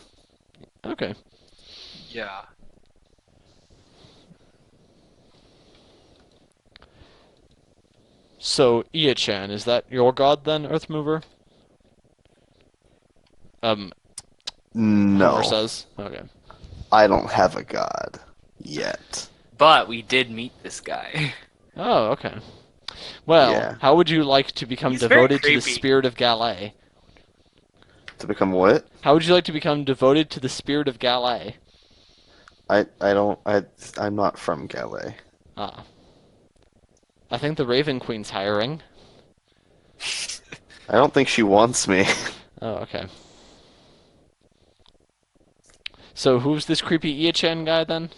Okay. Yeah. So, Ia-chan, is that your god then, Earthmover? Homer No, says. Okay. I don't have a god yet. But we did meet this guy. Oh, okay. Well, Yeah. how would you like to become He's very devoted to the creepy. spirit of Galay? To become what? How would you like to become devoted to the spirit of Galay? I'm not from Galway. Ah. I think the Raven Queen's hiring. I don't think she wants me. Oh, okay. So who's this creepy Ia-chan guy then?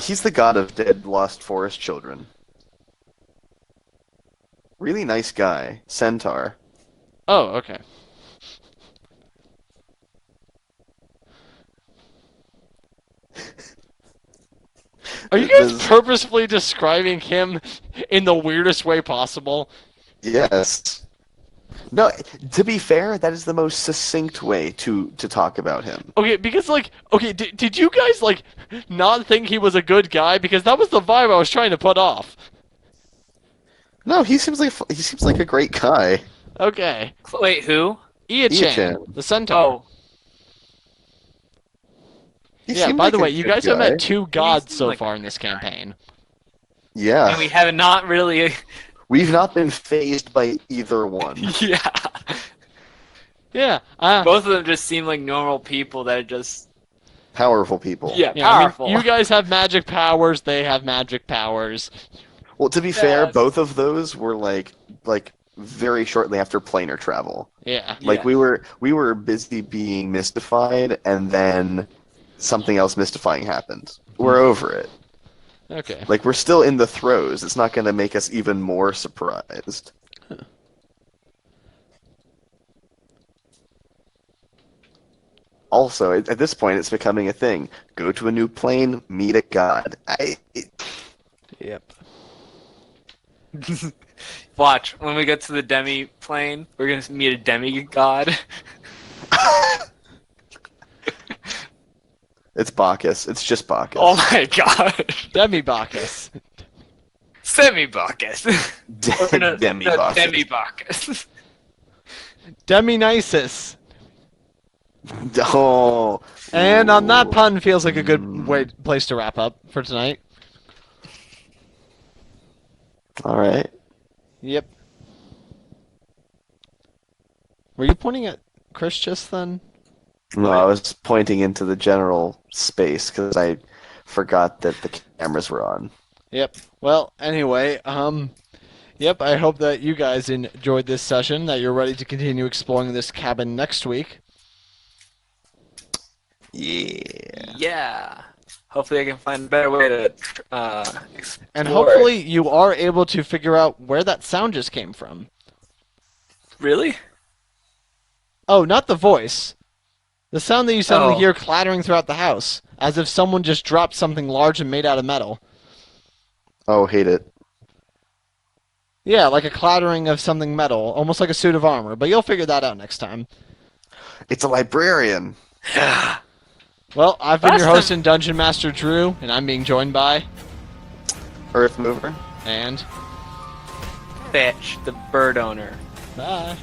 He's the god of dead, lost forest children. Really nice guy. Centaur. Oh, okay. Are you guys purposefully describing him in the weirdest way possible? Yes. No, to be fair, that is the most succinct way to talk about him. Okay, because did you guys not think he was a good guy? Because that was the vibe I was trying to put off. No, he seems like a great guy. Okay. Wait, who? Ia-chan, Ia-chan. the centaur. Oh, He Yeah, seemed by like the a way, you good guys have guy. met two gods seemed so like a far in good this guy. campaign. Yeah. and we have not really. We've not been phased by either one. Yeah. Yeah. Both of them just seem like normal people that are just. Powerful people. Yeah, Yeah, I mean, powerful. you guys have magic powers, they have magic powers. Well, to be fair, Yes. both of those were like very shortly after planar travel. Yeah. Like Yeah. we were busy being mystified, and then something else mystifying happened. We're over it. Okay. Like we're still in the throes. It's not going to make us even more surprised. Also, at this point, it's becoming a thing. Go to a new plane, meet a god. Yep. Watch, when we get to the demi plane, we're gonna meet a demigod. It's Bacchus. It's just Bacchus. Oh my god. Demi-Bacchus. Semi-Bacchus. Demi-Bacchus. Demi-Bacchus. Demi-Nisus. Oh. And on that Ooh. pun feels like a good place to wrap up for tonight. All right. Yep. Were you pointing at Chris just then? No, I was pointing into the general space because I forgot that the cameras were on. Yep. Well, anyway, yep, I hope that you guys enjoyed this session, that you're ready to continue exploring this cabin next week. Yeah. Yeah. Hopefully I can find a better way to explore. And hopefully you are able to figure out where that sound just came from. Really? Oh, not the voice. The sound that you suddenly Oh. hear clattering throughout the house, as if someone just dropped something large and made out of metal. Oh, hate it. Yeah, like a clattering of something metal, almost like a suit of armor, but you'll figure that out next time. It's a librarian. Well, I've been Last your host time- and Dungeon Master Drew, and I'm being joined by... Earth mover. And... Fetch, the bird owner. Bye.